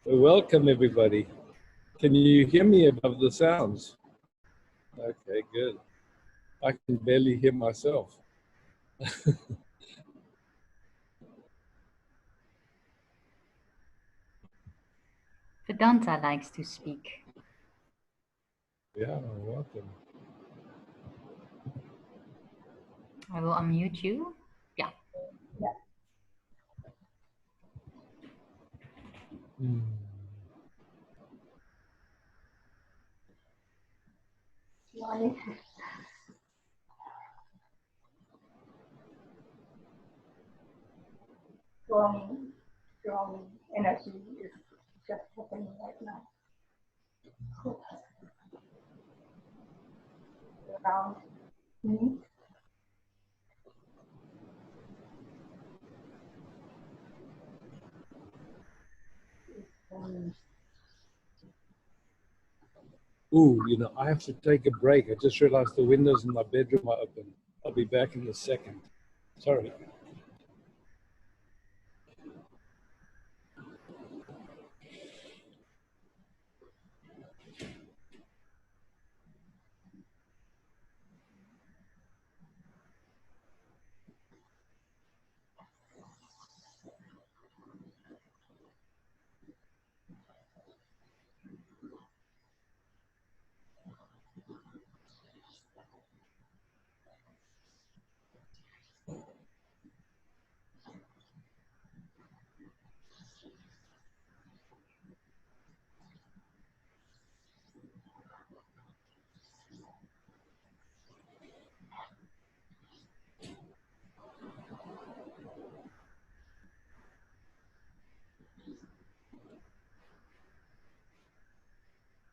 Welcome, everybody. Can you hear me above the sounds? Okay, good. I can barely hear myself. Vedanta likes to speak. Yeah, welcome. I will unmute you. Yeah. Mm. Strong energy is just happening right now. Around me. Ooh, you know, I have to take a break. I just realized the windows in my bedroom are open. I'll be back in a second. Sorry.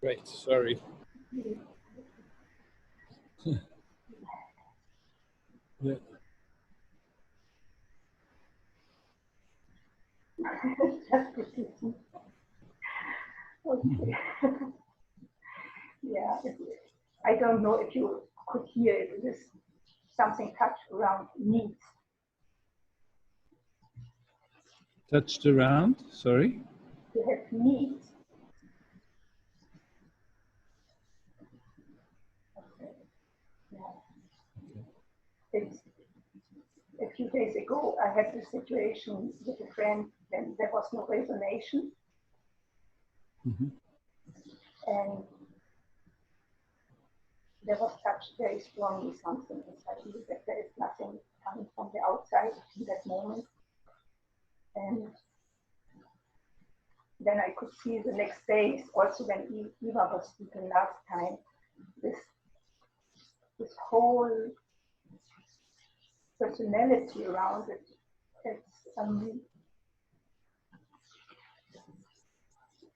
Great, sorry. Yeah. Okay. Yeah, I don't know if you could hear it. It is something touched around knees. Touched around, sorry? You have knees. Okay. Yeah. It's, a few days ago, I had this situation with a friend, and there was no resonance. Mm-hmm. And there was touched very strongly something inside me that there is nothing coming from the outside in that moment. And then I could see the next days, also when Eva was speaking last time, this whole personality around it.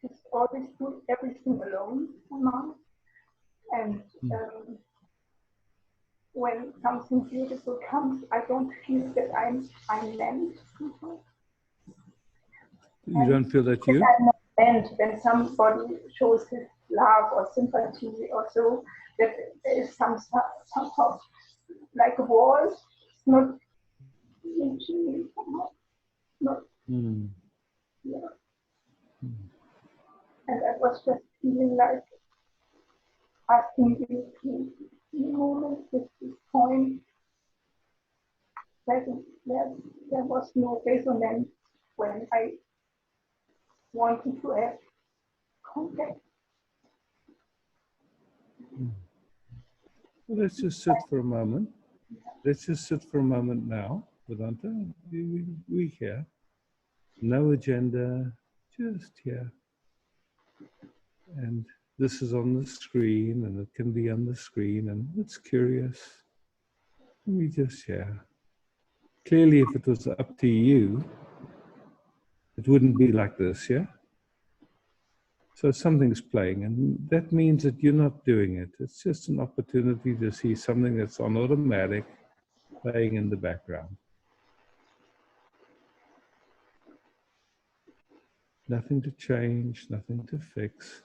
It's always do everything alone, Mom. And when something beautiful comes, I don't feel that I'm meant. You don't feel that you? I'm not meant when somebody shows his love or sympathy or so, that there is somehow like a wall, it's not reaching, not, yeah. And I was just feeling like asking you to, in a moment, at this point, there was no resonance when I wanted to have contact. Well, let's just sit for a moment. Let's just sit for a moment now, Vedanta. We here. No agenda, just here. And this is on the screen, and it can be on the screen, and it's curious. We just share. Clearly, if it was up to you, it wouldn't be like this, yeah? So something's playing, and that means that you're not doing it. It's just an opportunity to see something that's on automatic, playing in the background. Nothing to change, nothing to fix.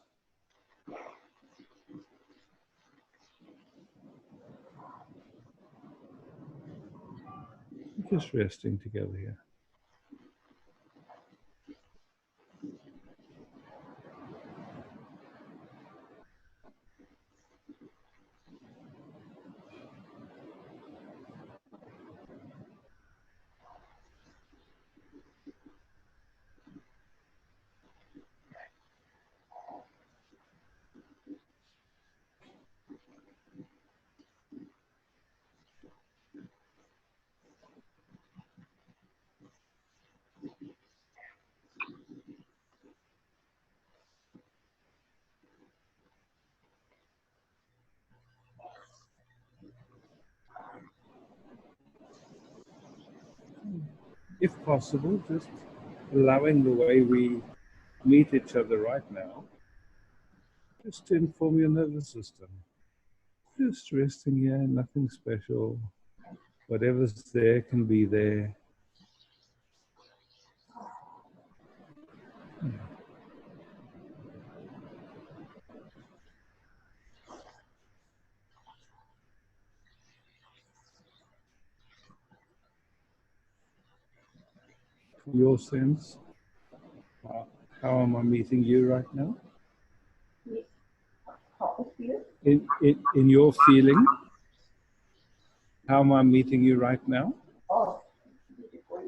Just resting together here. if possible, just allowing the way we meet each other right now, just to inform your nervous system. Just resting here, nothing special. Whatever's there can be there. Your sense, how am I meeting you right now? How I feel. In your feeling, how am I meeting you right now? Oh, beautiful.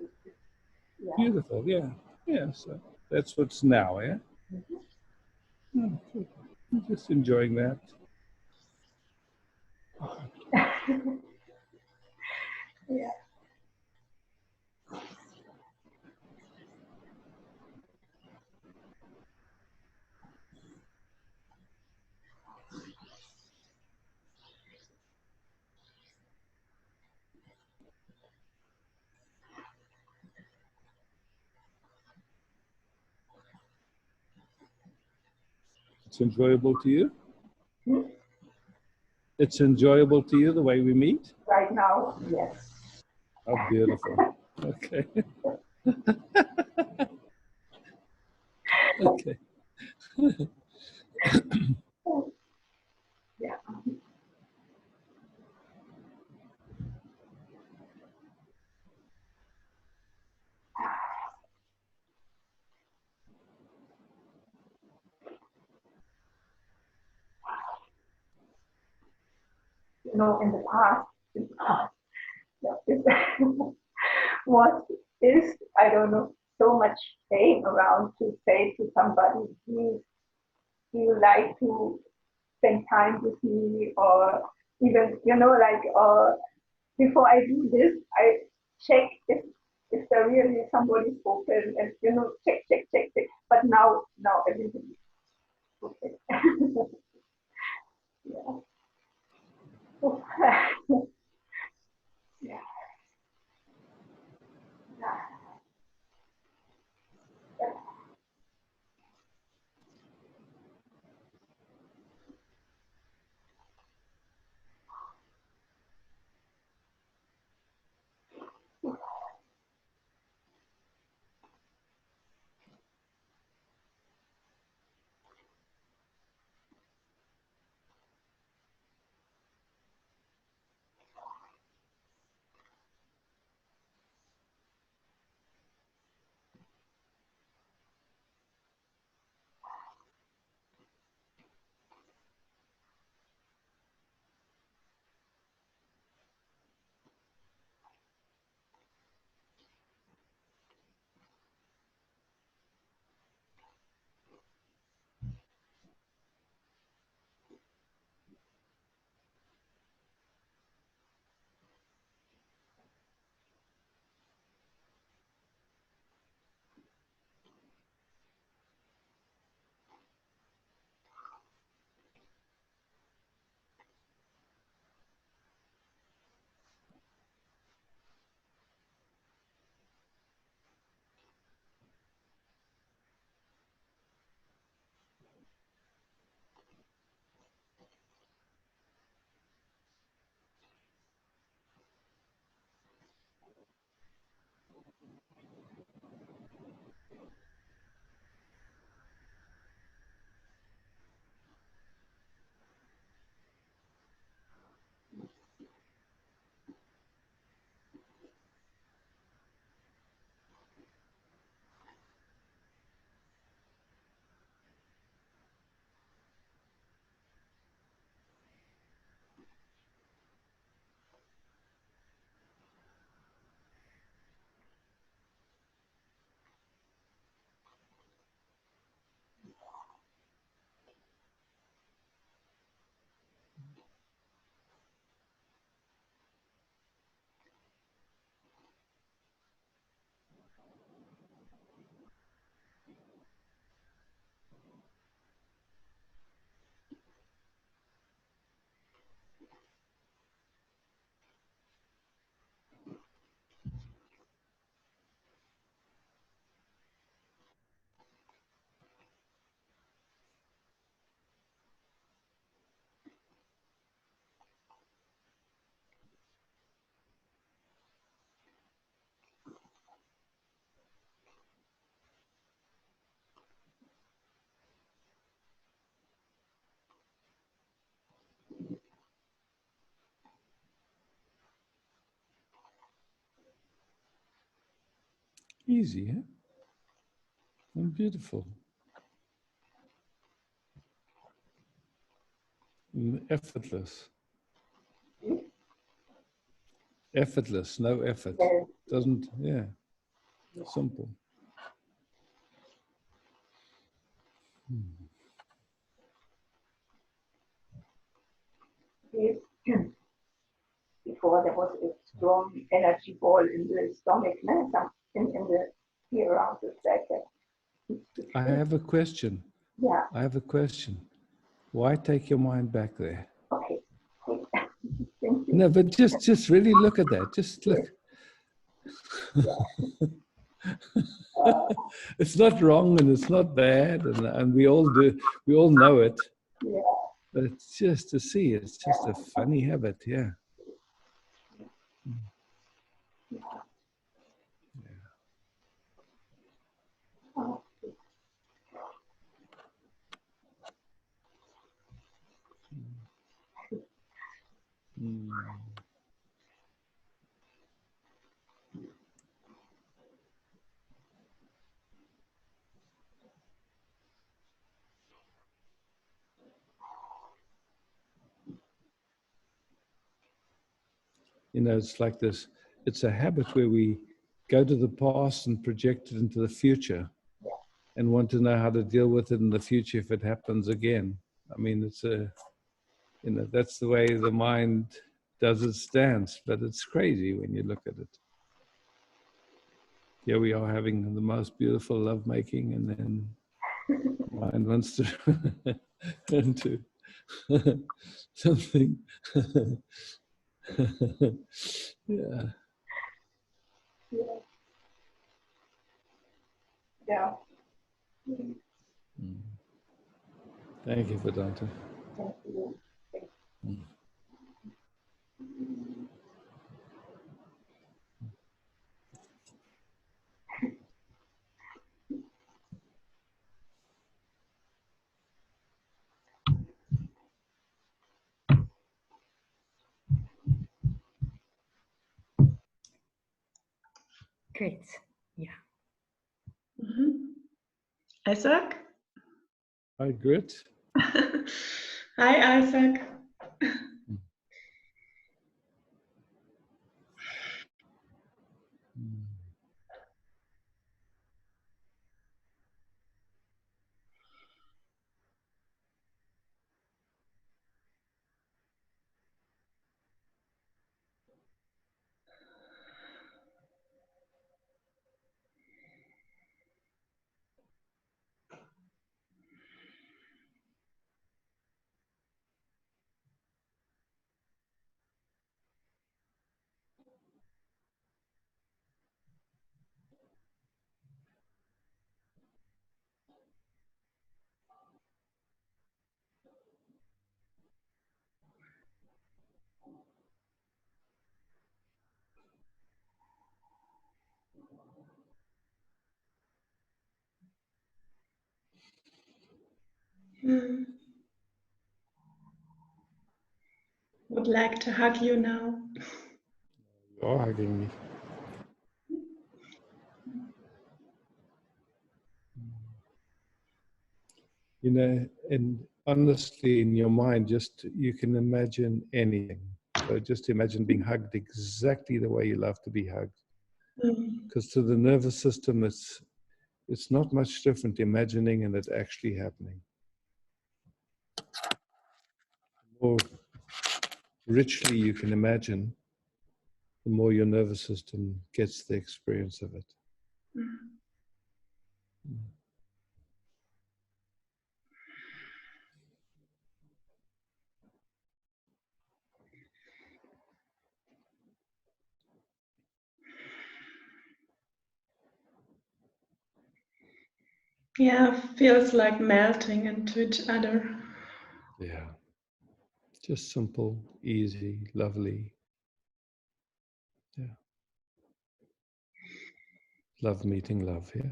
Yeah. Beautiful, yeah. Yeah, so that's what's now, yeah? Oh, good. I'm just enjoying that. Yeah. It's enjoyable to you? Hmm? It's enjoyable to you the way we meet? Right now, yes. Oh, beautiful. Okay. Okay. Yeah. In the past, yeah, what is, I don't know, so much pain around to say to somebody, please, do you like to spend time with me? Or even, before I do this, I check if there really somebody spoken and, check. But now everything is okay. Yeah. Yeah. Easy, huh? And beautiful. And effortless. Effortless, no effort. Yes. Doesn't, yeah. Simple. Yes. Before there was a strong energy ball in the stomach, no? In the here around the second. I have a question. Yeah. I have a question. Why take your mind back there? Okay. Thank you. No, but just really look at that. Just look. It's not wrong and it's not bad, and we all do. We all know it. Yeah. But it's just to see. It's just a funny habit. Yeah. Oh, Mm. You know, it's like this. It's a habit where we go to the past and project it into the future, and want to know how to deal with it in the future if it happens again. I mean, it's a, you know, that's the way the mind does its dance, but it's crazy when you look at it. Here we are having the most beautiful lovemaking, and then mind wants to into something. Yeah. yeah. Yeah. Mm. Thank you, Vedanta. Thank you. Mm. Great. Yeah. Isaac? Hi, Grit. Hi, Isaac. Mm. Would like to hug you now. You're hugging me. You know, and honestly, in your mind, just you can imagine anything. So just imagine being hugged exactly the way you love to be hugged. Because to the nervous system, it's not much different imagining and it actually happening. The more richly you can imagine, the more your nervous system gets the experience of it. Yeah, feels like melting into each other. Yeah. Just simple, easy, lovely. Yeah. Love meeting love, yeah.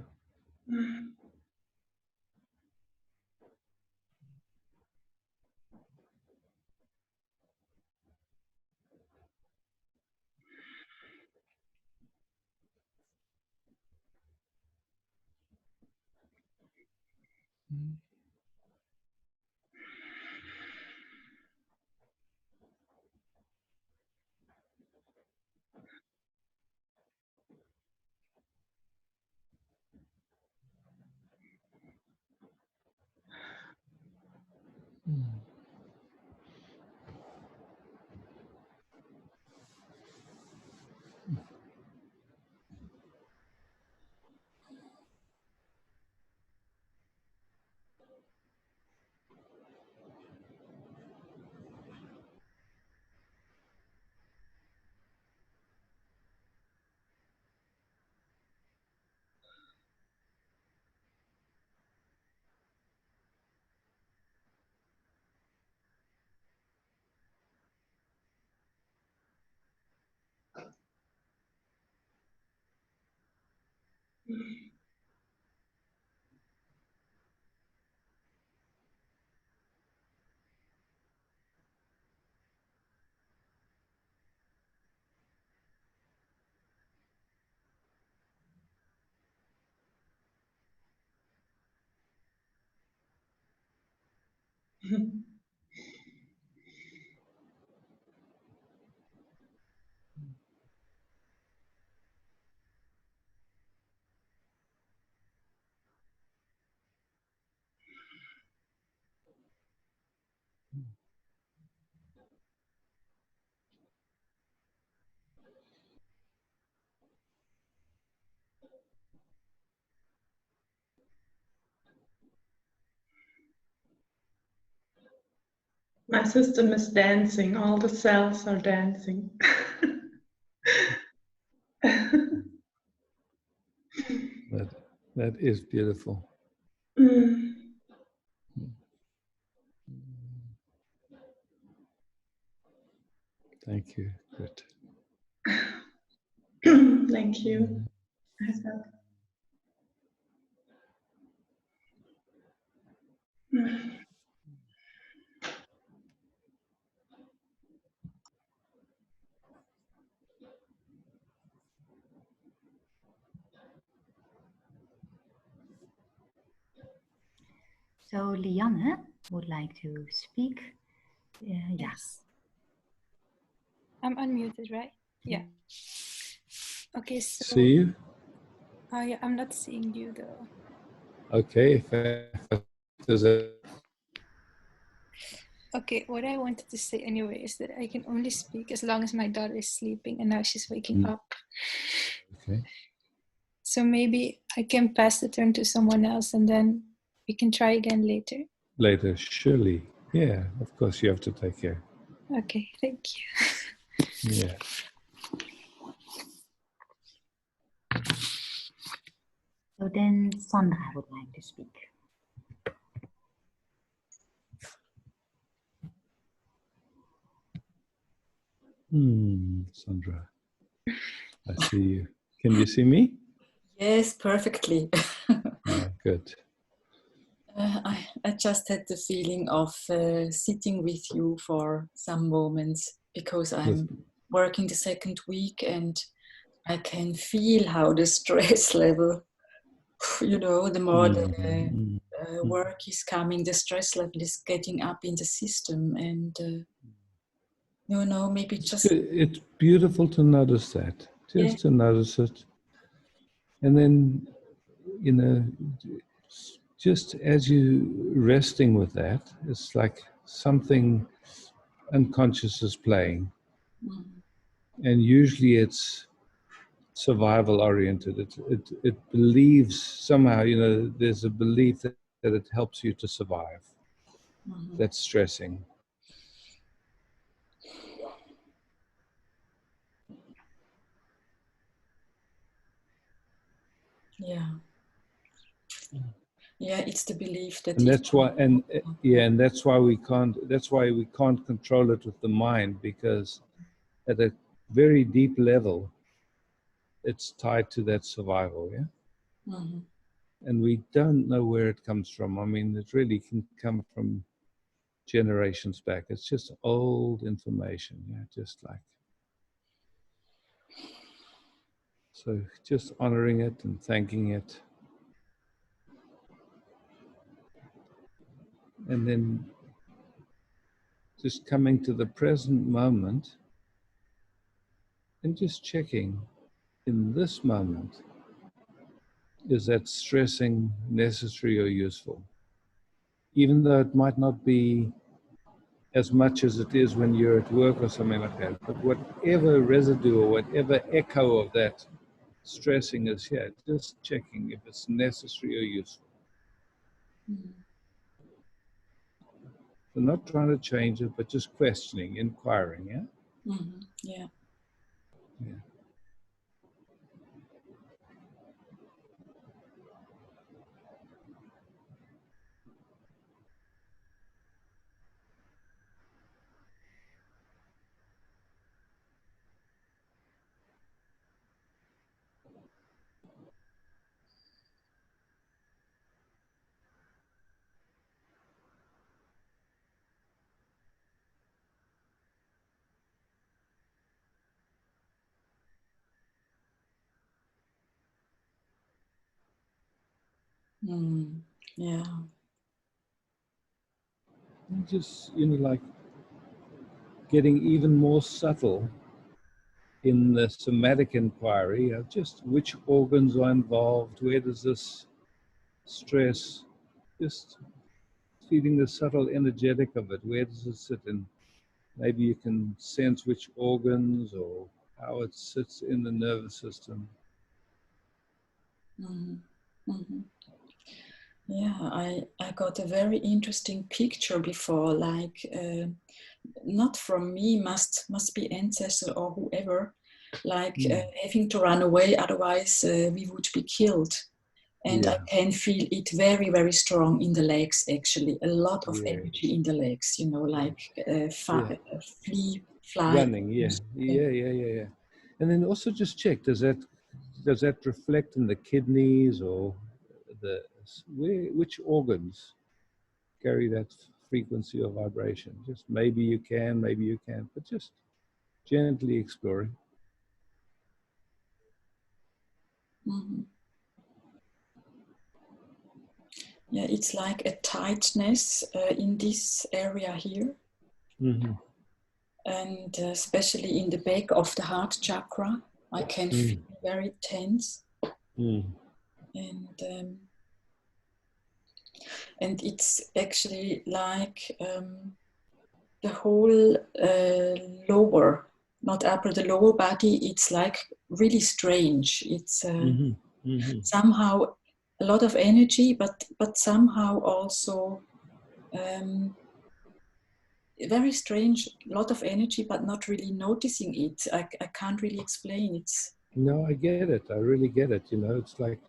My system is dancing. All the cells are dancing. That is beautiful. Mm. Thank you. Good. Thank you. So Lianne would like to speak. Yeah. Yes. I'm unmuted, right? Yeah. Okay, so See you? yeah, I'm not seeing you though. Okay. Okay, what I wanted to say anyway is that I can only speak as long as my daughter is sleeping, and now she's waking up. Okay. So maybe I can pass the turn to someone else and then we can try again later. Later, surely. Yeah, of course you have to take care. Okay, thank you. Yeah. So then Sandra would like to speak. Sandra, I see you. Can you see me? Yes, perfectly. Yeah, good. I just had the feeling of sitting with you for some moments because I'm working the second week and I can feel how the stress level, the more the work is coming, the stress level is getting up in the system. And, maybe just... It's beautiful to notice that, just to notice it. And then, just as you resting with that, it's like something unconscious is playing. And usually it's survival oriented. It believes somehow, there's a belief that it helps you to survive. That's stressing. Yeah. Yeah, it's the belief that... And that's why, and that's why we can't control it with the mind, because at a very deep level, it's tied to that survival, yeah? And we don't know where it comes from. I mean, it really can come from generations back. It's just old information, yeah, just like. So just honoring it and thanking it. And then just coming to the present moment and just checking in this moment, is that stressing necessary or useful? Even though it might not be as much as it is when you're at work or something like that, but whatever residue or whatever echo of that stressing is here, just checking if it's necessary or useful. So not trying to change it, but just questioning, inquiring, yeah? Yeah. Yeah. Yeah. And just, like getting even more subtle in the somatic inquiry of just which organs are involved, where does this stress, just feeling the subtle energetic of it, where does it sit in? Maybe you can sense which organs or how it sits in the nervous system. Yeah, I got a very interesting picture before, like not from me, must be ancestor or whoever, like having to run away, otherwise we would be killed. And I can feel it very, very strong in the legs, actually. A lot of energy in the legs, like flee, fly. Running, yeah. And then also just check, does that reflect in the kidneys or which organs carry that frequency or vibration? Just maybe you can't, but just gently exploring. Yeah, it's like a tightness in this area here. And especially in the back of the heart chakra, I can feel very tense. And it's actually like the whole lower, not upper, the lower body, it's like really strange. It's somehow a lot of energy, but somehow also very strange, lot of energy, but not really noticing it. I can't really explain it. No, I get it. I really get it. It's like,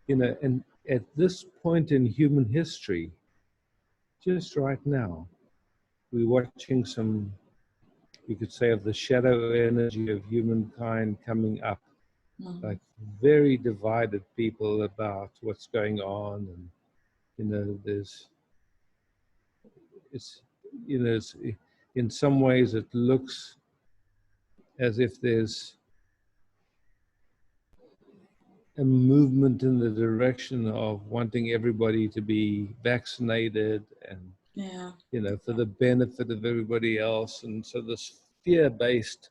and at this point in human history, just right now, we're watching some, you could say, of the shadow energy of humankind coming up. Like very divided people about what's going on, and it's in some ways it looks as if there's a movement in the direction of wanting everybody to be vaccinated and for the benefit of everybody else. And so this fear-based,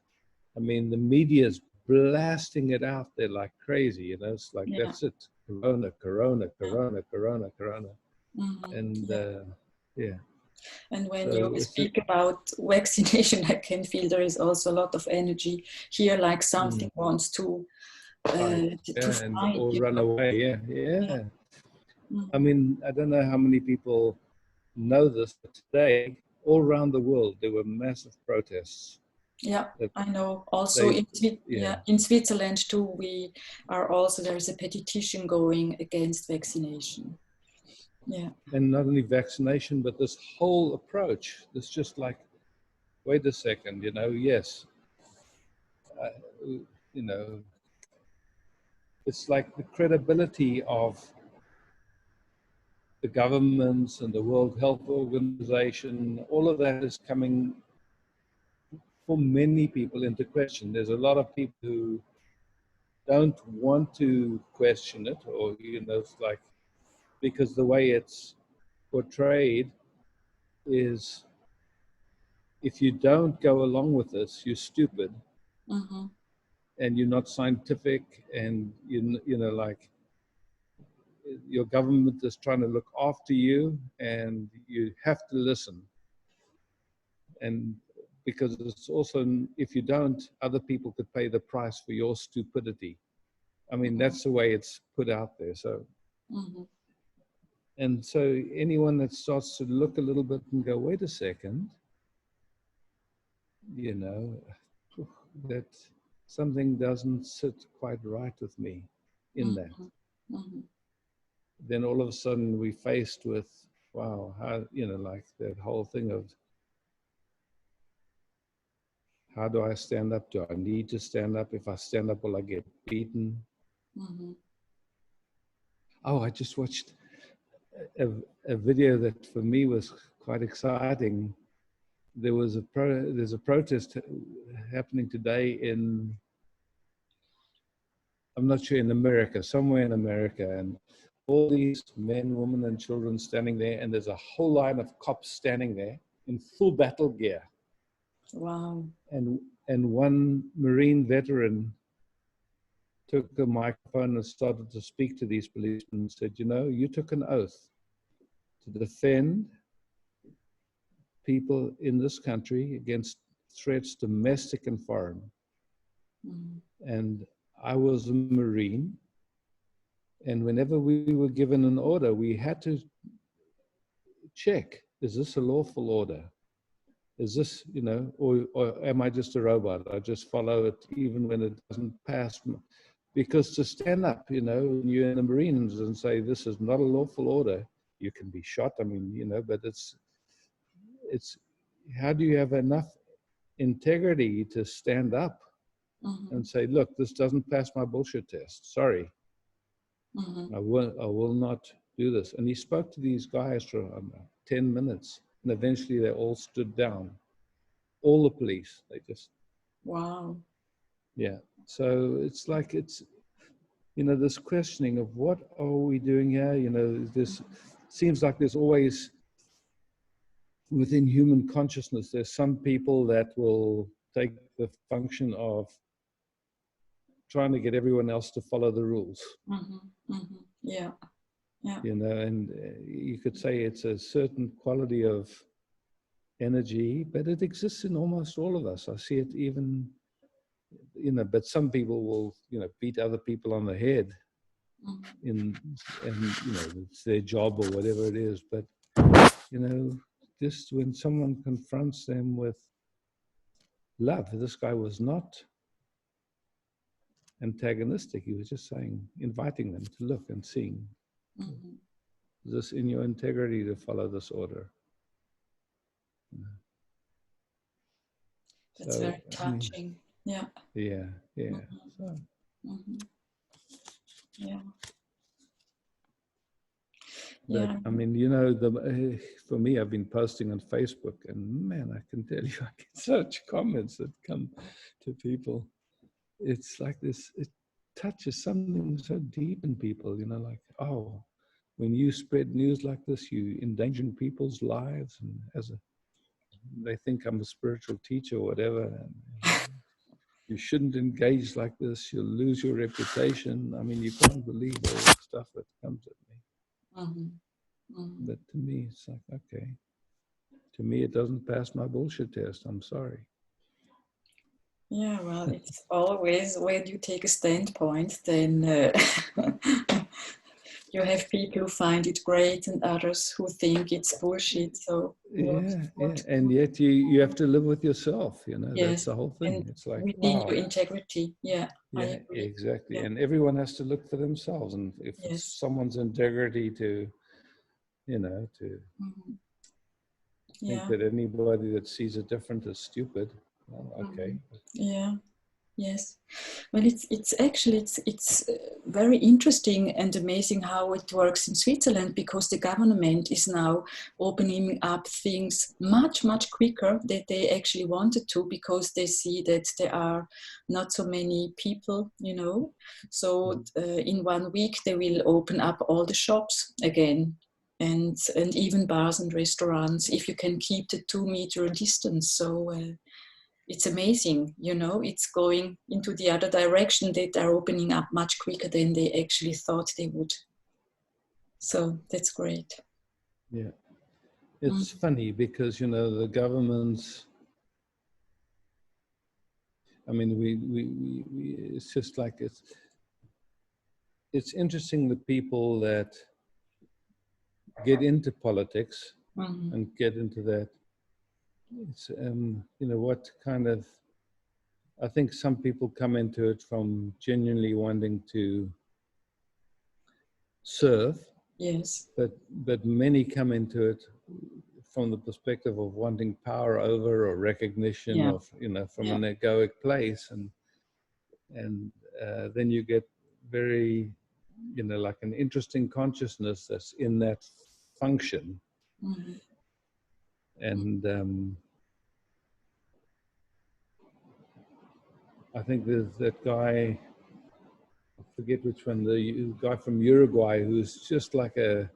the media is blasting it out there like crazy. It's like that's it, corona, and and when you speak about vaccination, I can feel there is also a lot of energy here, like something wants to fight, or run away. Yeah. I don't know how many people know this, but today, all around the world, there were massive protests. Yeah, I know. Also in Switzerland too, there's a petition going against vaccination. Yeah. And not only vaccination, but this whole approach, this just like, wait a second, yes. It's like the credibility of the governments and the World Health Organization, all of that is coming for many people into question. There's a lot of people who don't want to question it, or it's like, because the way it's portrayed, is if you don't go along with this, you're stupid Mm-hmm. and you're not scientific, and you know, like your government is trying to look after you, and you have to listen. And because it's also, if you don't, other people could pay the price for your stupidity. I mean, that's the way it's put out there. So, Mm-hmm. and so anyone that starts to look a little bit and go, wait a second, you know, that something doesn't sit quite right with me in that. Mm-hmm. Then all of a sudden we're faced with, wow, how, you know, like that whole thing of, how do I stand up? Do I need to stand up? If I stand up, will I get beaten? Mm-hmm. Oh, I just watched a video that for me was quite exciting. There's a protest happening today in, I'm not sure, in America, somewhere in America, and all these men, women, and children standing there, and there's a whole line of cops standing there in full battle gear. Wow. And one Marine veteran took a microphone and started to speak to these policemen and said, you know, you took an oath to defend people in this country against threats, domestic and foreign. Mm-hmm. And I was a Marine, and whenever we were given an order, we had to check, is this a lawful order? Is this, you know, or am I just a robot? I just follow it even when it doesn't pass. Because to stand up, you know, when you're in the Marines and say, this is not a lawful order, you can be shot. I mean, you know, but it's, how do you have enough integrity to stand up Mm-hmm. and say, look, this doesn't pass my bullshit test. Sorry, Mm-hmm. I will not do this. And he spoke to these guys for 10 minutes, and eventually they all stood down. All the police, they just, Wow. yeah. So it's like, it's, you know, this questioning of what are we doing here? You know, this seems like there's always, within human consciousness, there's some people that will take the function of trying to get everyone else to follow the rules. Mm-hmm. Mm-hmm. Yeah. Yeah. You know, and you could say it's a certain quality of energy, but it exists in almost all of us. I see it even, you know, but some people will, you know, beat other people on the head and you know, it's their job or whatever it is. But, you know, just when someone confronts them with love, this guy was not antagonistic. He was just saying, inviting them to look and seeing, Mm-hmm. is this in your integrity to follow this order? That's So, very I mean, touching. Yeah. yeah. Mm-hmm. So, Mm-hmm. Yeah. but Yeah. I mean, you know, for me, I've been posting on Facebook, and man, I can tell you, I get such comments that come to people. It's like this, it touches something so deep in people, you know, like, oh, when you spread news like this, you endangering people's lives, and they think I'm a spiritual teacher or whatever. And you shouldn't engage like this. You'll lose your reputation. I mean, you can't believe all the stuff that comes at me. Mm-hmm. Mm-hmm. But to me, it's like, okay. To me, it doesn't pass my bullshit test. I'm sorry. Yeah, well, it's always when you take a standpoint, then you have people who find it great and others who think it's bullshit. So Yeah. And yet you have to live with yourself, you know, that's yes, the whole thing. and It's like, within wow. your integrity. Yeah, I Yeah, agree. exactly. Yeah. And everyone has to look for themselves. And if Yes. it's someone's integrity to, you know, to Mm-hmm. think Yeah. that anybody that sees it different is stupid, well, okay. Yeah. Yes. Well, it's actually it's very interesting and amazing how it works in Switzerland, because the government is now opening up things much quicker than they actually wanted to, because they see that there are not so many people, you know. So in 1 week they will open up all the shops again. and even bars and restaurants, if you can keep the 2-meter distance. So it's amazing, you know, it's going into the other direction. They are opening up much quicker than they actually thought they would. So that's great. Yeah. It's funny because, you know, the governments, I mean, it's just like, it's interesting the people that get into politics and get into that. It's, you know, what kind of, I think some people come into it from genuinely wanting to serve. Yes. But many come into it from the perspective of wanting power over or recognition, Yeah. of, you know, from an egoic place, and then you get very, you know, like an interesting consciousness that's in that function. And I think there's that guy, I forget which one, the guy from Uruguay, who's just like a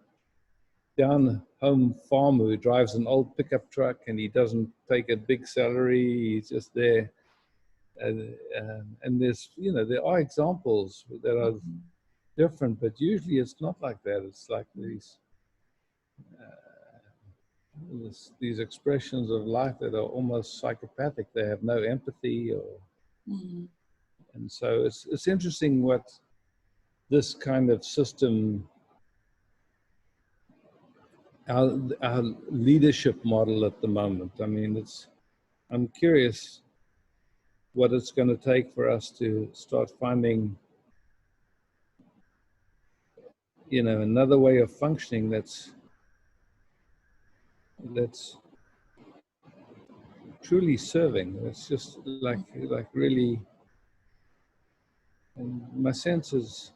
down-home farmer who drives an old pickup truck, and he doesn't take a big salary. He's just there. And there's, you know, there are examples that are different, but usually it's not like that. It's like these expressions of life that are almost psychopathic. They have no empathy, or and so it's interesting what this kind of system, our leadership model at the moment. I mean, I'm curious what it's going to take for us to start finding, you know, another way of functioning that's truly serving. It's just like really, and my sense is,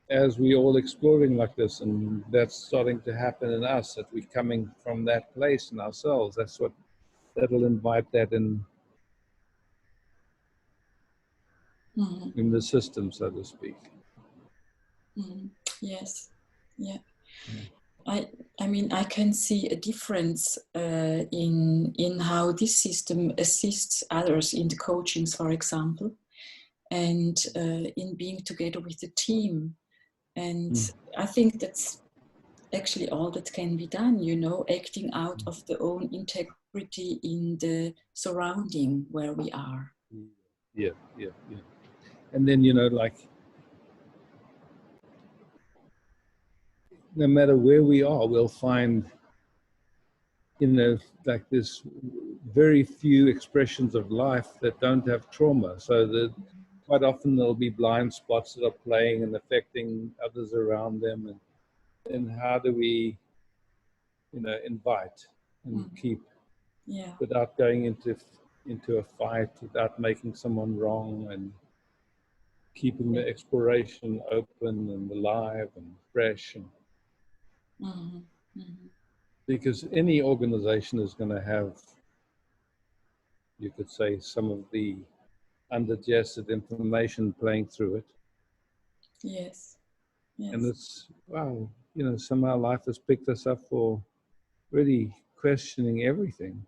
as we all exploring like this, and that's starting to happen in us, that we're coming from that place in ourselves, that'll invite that in the system, so to speak. Yes. Yeah. I mean, I can see a difference in how this system assists others in the coachings, for example, and in being together with the team. And I think that's actually all that can be done, you know, acting out of the own integrity in the surrounding where we are. Yeah. And then, you know, like, no matter where we are, we'll find, you know, like there's very few expressions of life that don't have trauma. So that quite often there'll be blind spots that are playing and affecting others around them. And how do we, you know, invite and keep, without going into a fight, without making someone wrong, and keeping the exploration open and alive and fresh. And because any organization is going to have, you could say, some of the undigested information playing through it. Yes. And it's, wow, you know, somehow life has picked us up for really questioning everything,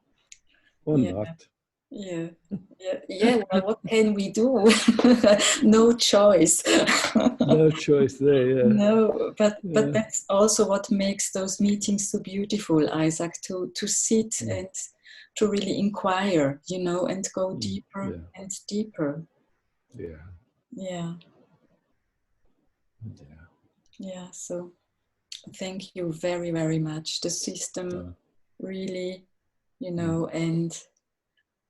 or not. Well, what can we do? No choice. No choice there. No, but that's also what makes those meetings so beautiful, Isaac, to sit and to really inquire, you know, and go deeper and deeper. So thank you very, very much. The system really, you know, and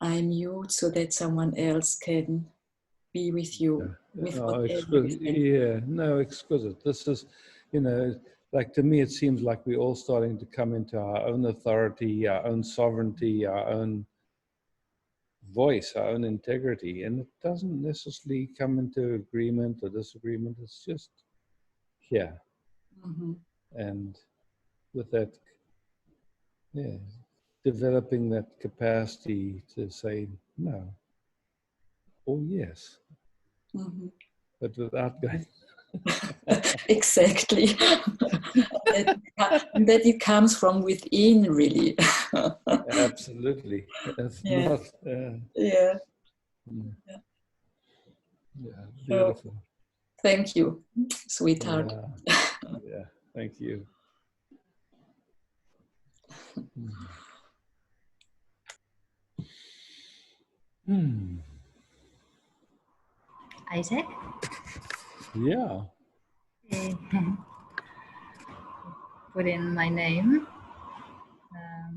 I mute so that someone else can be with you. Exquisite. This is, you know, like, to me, it seems like we're all starting to come into our own authority, our own sovereignty, our own voice, our own integrity. And it doesn't necessarily come into agreement or disagreement. It's just here. And with that, developing that capacity to say no or yes, but without going Exactly. that it comes from within, really. Absolutely. That's Yeah. not. Yeah. Yeah, Oh, beautiful. thank you, sweetheart. Yeah, yeah. Thank you. Hmm. Isaac? Yeah. Eh, Put in my name.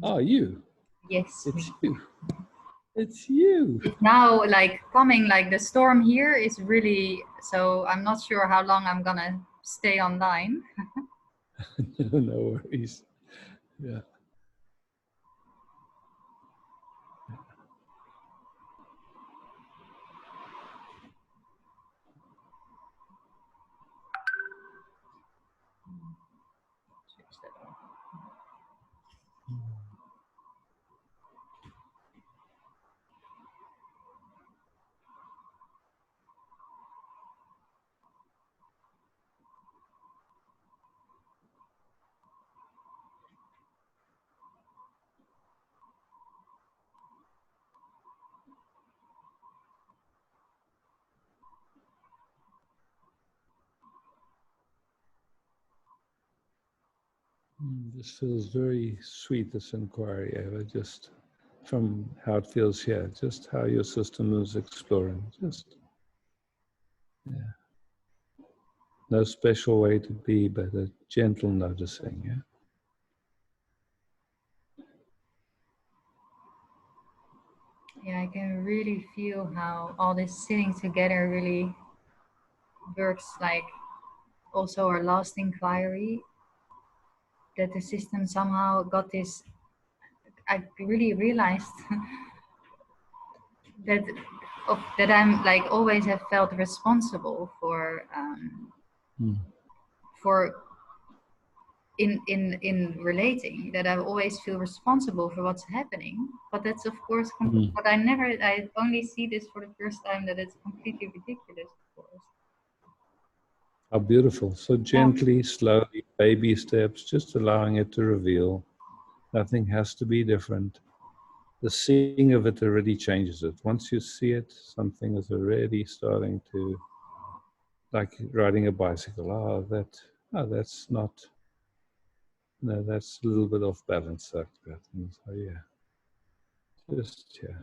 Oh, you. Yes, It's me. you. It's you. It's now like coming, like the storm here is really, so I'm not sure how long I'm gonna stay online. No worries. Yeah. This feels very sweet, this inquiry, Eva, just from how it feels here, just how your system is exploring. Just, yeah. No special way to be, but a gentle noticing, yeah? Yeah, I can really feel how all this sitting together really works, like also our last inquiry, that the system somehow got this. I really realized that that I'm like always have felt responsible for in relating, that I always feel responsible for what's happening. But that's of course but I only see this for the first time, that it's completely ridiculous, of course. How beautiful. So gently, slowly, baby steps, just allowing it to reveal. Nothing has to be different. The seeing of it already changes it. Once you see it, something is already starting to, like riding a bicycle. That's not, no, that's a little bit off balance. That. And so yeah, just yeah.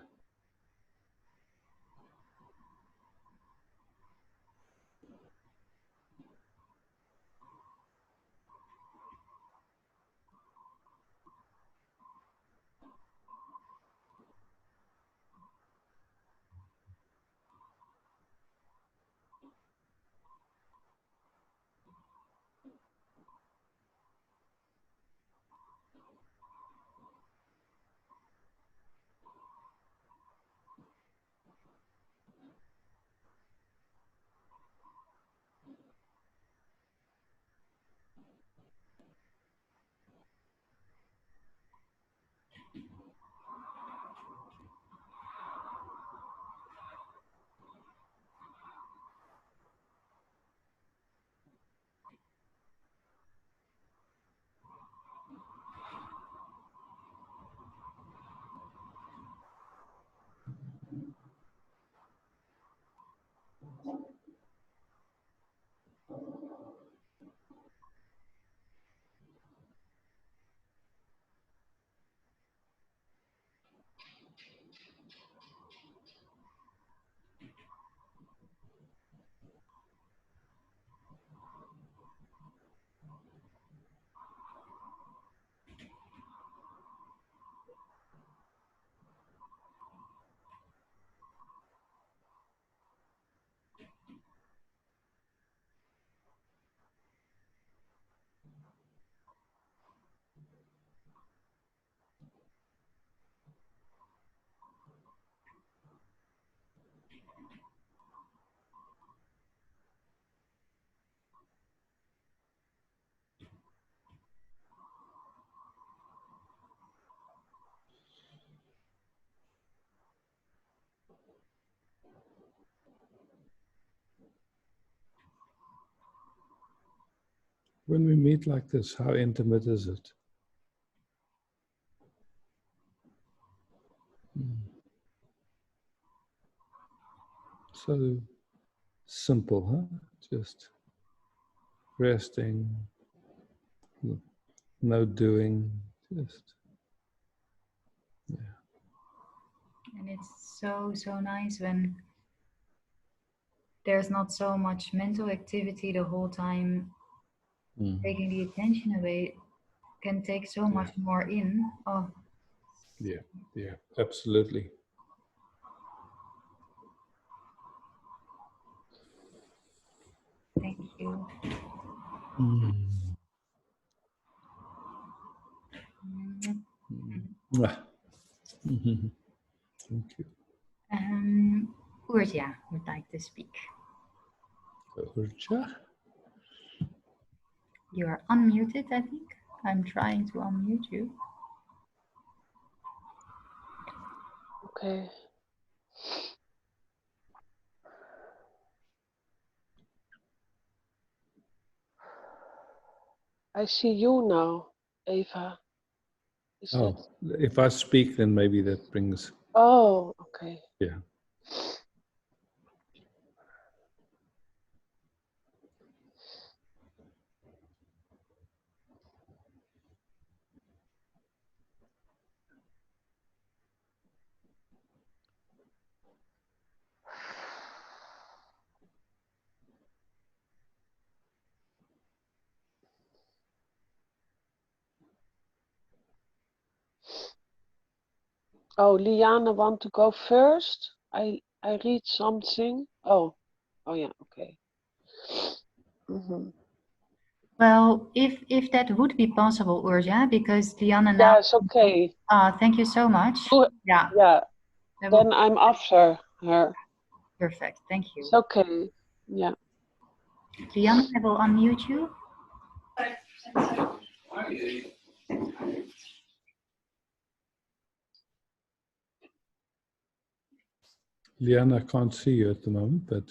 When we meet like this, how intimate is it? So simple, huh? Just resting, no doing, just, yeah. And it's so nice when there's not so much mental activity the whole time. Taking the attention away can take so much more in. Oh. Yeah, absolutely. Thank you. Thank you. Urja would like to speak. Urja? You are unmuted, I think. I'm trying to unmute you. Okay. I see you now, Eva. If I speak, then maybe that brings... Oh, okay. Yeah. Oh, Liana want to go first? I read something. Oh yeah, okay. Well, if that would be possible, Urja, because Liana now... Yes, okay. Thank you so much. Yeah. Then I'm after her. Perfect, thank you. It's okay. Yeah. Liana, I will unmute you. Liana, I can't see you at the moment, but...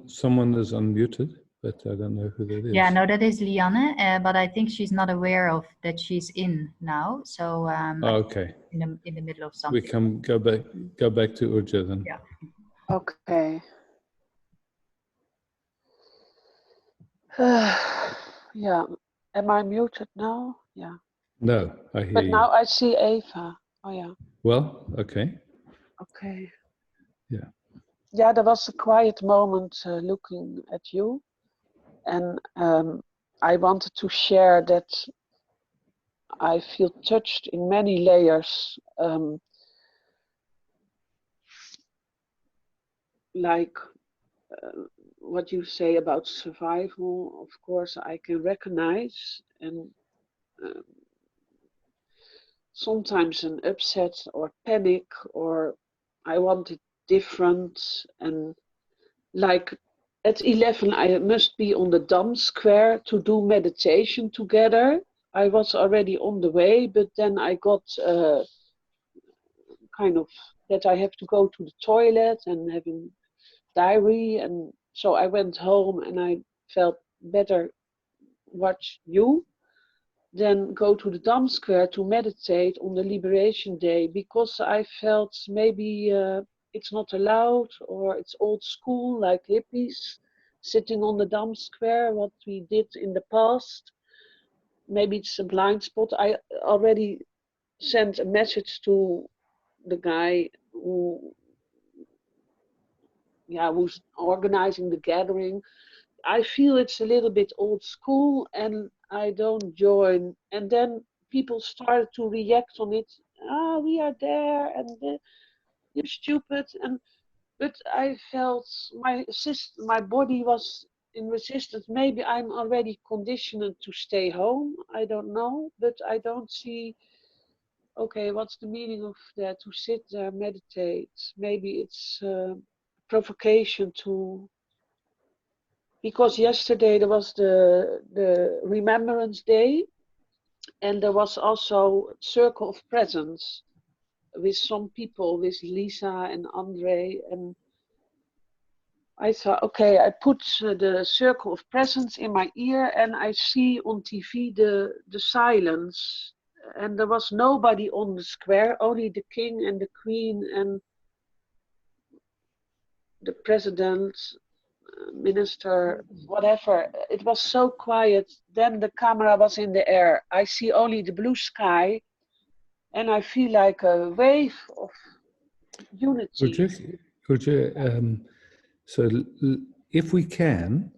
Someone is unmuted, but I don't know who that is. Yeah, no, that is Liana, but I think she's not aware of that she's in now. So okay. In the middle of something. We can go back to Urja then. Yeah. Okay. Yeah. Am I muted now? Yeah. No, I hear but you. But now I see Eva. Oh yeah. Well, okay. Okay. Yeah. Yeah, there was a quiet moment looking at you, and I wanted to share that I feel touched in many layers. Like what you say about survival, of course, I can recognize, and sometimes an upset or panic, or I want it different. And like at 11, I must be on the Dam Square to do meditation together. I was already on the way, but then I got kind of that I have to go to the toilet and having diary, and so I went home and I felt better watch you than go to the Dam Square to meditate on the Liberation Day, because I felt maybe it's not allowed, or it's old school like hippies sitting on the Dam Square, what we did in the past. Maybe it's a blind spot. I already sent a message to the guy who's organizing the gathering. I feel it's a little bit old school and I don't join. And then people started to react on it. We are there and you're stupid. But I felt my body was in resistance. Maybe I'm already conditioned to stay home. I don't know, but I don't see. Okay, what's the meaning of that? To sit there, meditate. Maybe it's provocation to. Because yesterday there was the Remembrance Day, and there was also Circle of Presence with some people, with Lisa and Andre, and I thought, okay, I put the circle of presence in my ear and I see on TV the silence. And there was nobody on the square, only the king and the queen and the president, minister, whatever. It was so quiet. Then the camera was in the air. I see only the blue sky and I feel like a wave of unity. So if we can,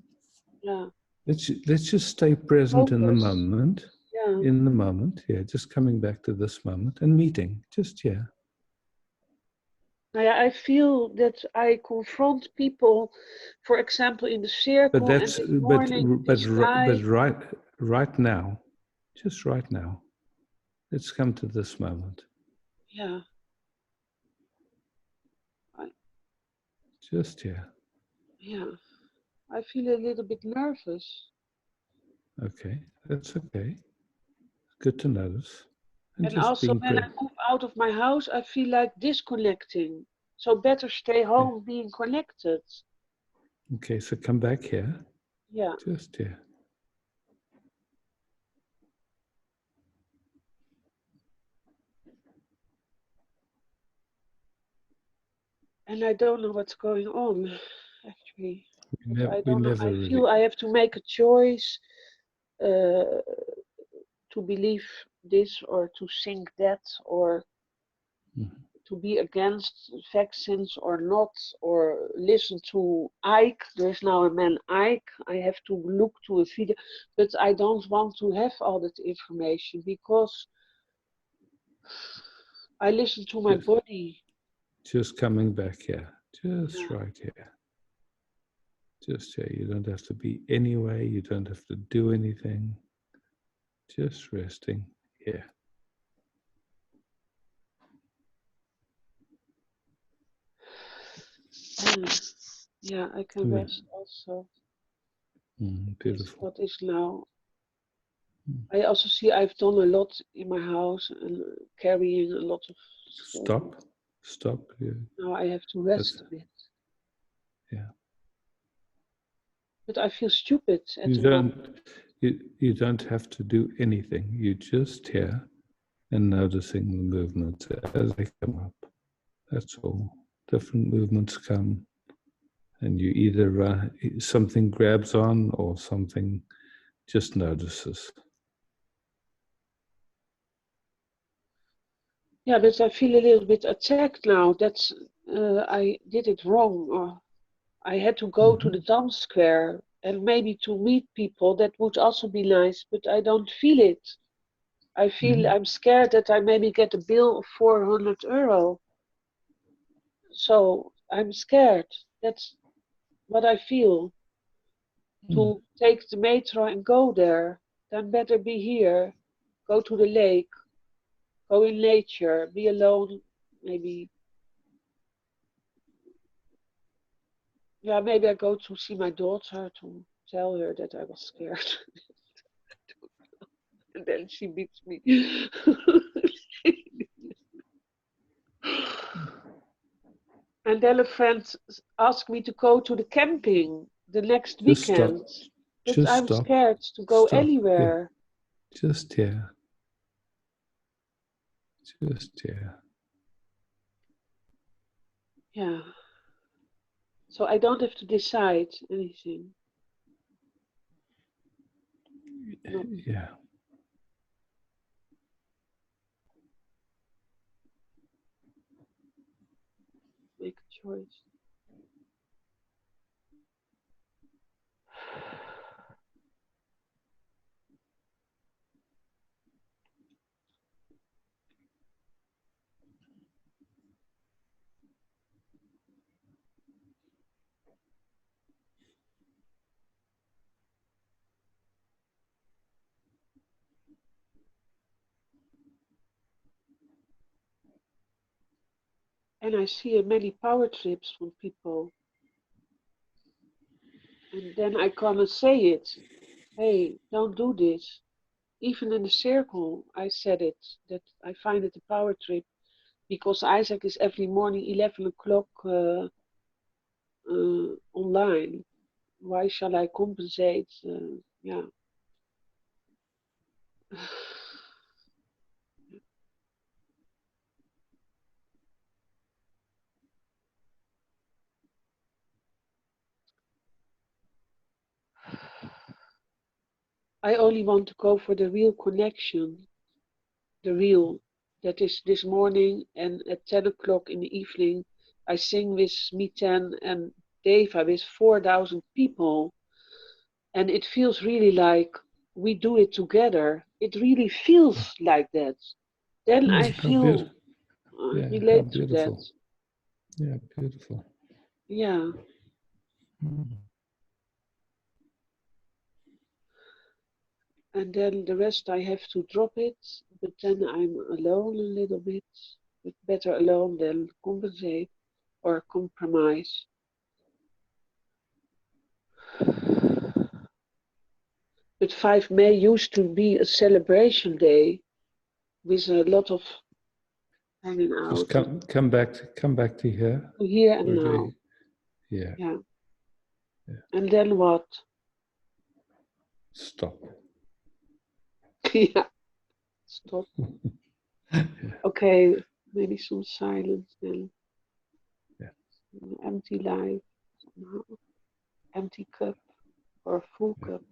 Yeah. let's just stay present in the Focus. moment. Yeah. In the moment, yeah, just coming back to this moment and meeting, just yeah. I feel that I confront people, for example, in the circle, But that's and this morning this guy. right now, just right now, let's come to this moment. Yeah. Just yeah. Yeah. I feel a little bit nervous. Okay, that's okay. Good to notice. And also when I move out of my house, I feel like disconnecting. So better stay home being connected. Okay, so come back here. Yeah. Just here. And I don't know what's going on, actually. I We don't know. never I really. feel I have to make a choice to believe this or to think that or to be against vaccines or not, or listen to Ike. There's now a man Ike. I have to look to a video, but I don't want to have all that information because I listen to my body. Just coming back here, just right here. Just here. You don't have to be anywhere. You don't have to do anything. Just resting here. Yeah, I can rest also. Beautiful. What is now? I also see I've done a lot in my house and carrying a lot of stuff. Stop. Yeah. Now I have to rest a bit. Yeah. But I feel stupid at the moment. You don't have to do anything. You just here and noticing the movements as they come up. That's all. Different movements come, and you either something grabs on or something just notices. Yeah, but I feel a little bit attacked now. That's I did it wrong, or I had to go to the dance square and maybe to meet people. That would also be nice, but I don't feel it. I feel I'm scared that I maybe get a bill of €400. So I'm scared. That's what I feel. To take the metro and go there, then better be here. Go to the lake, go in nature, be alone, maybe. Yeah, maybe I go to see my daughter to tell her that I was scared. And then she beats me. And then a friend asked me to go to the camping the next weekend. But I'm scared to go anywhere. Just here. Just here. Yeah. So I don't have to decide anything. No. Yeah. Make a choice. And I see many power trips from people. And then I gonna say it. Hey, don't do this. Even in the circle, I said it, that I find it a power trip because Isaac is every morning 11 o'clock online. Why shall I compensate? Yeah. I only want to go for the real connection, the real. That is this morning, and at 10 o'clock in the evening, I sing with Miten and Deva with 4,000 people. And it feels really like we do it together. It really feels like that. Then I How beautiful. feel relate to that. Yeah, beautiful. Yeah. And then the rest I have to drop it, but then I'm alone a little bit. But better alone than compensate or compromise. But 5 May used to be a celebration day with a lot of hanging out. Just come back to here. Here and now. Okay. Yeah. And then what? Stop. Yeah. Stop. Okay, maybe some silence then. Yeah. An empty life somehow. Empty cup or a full cup.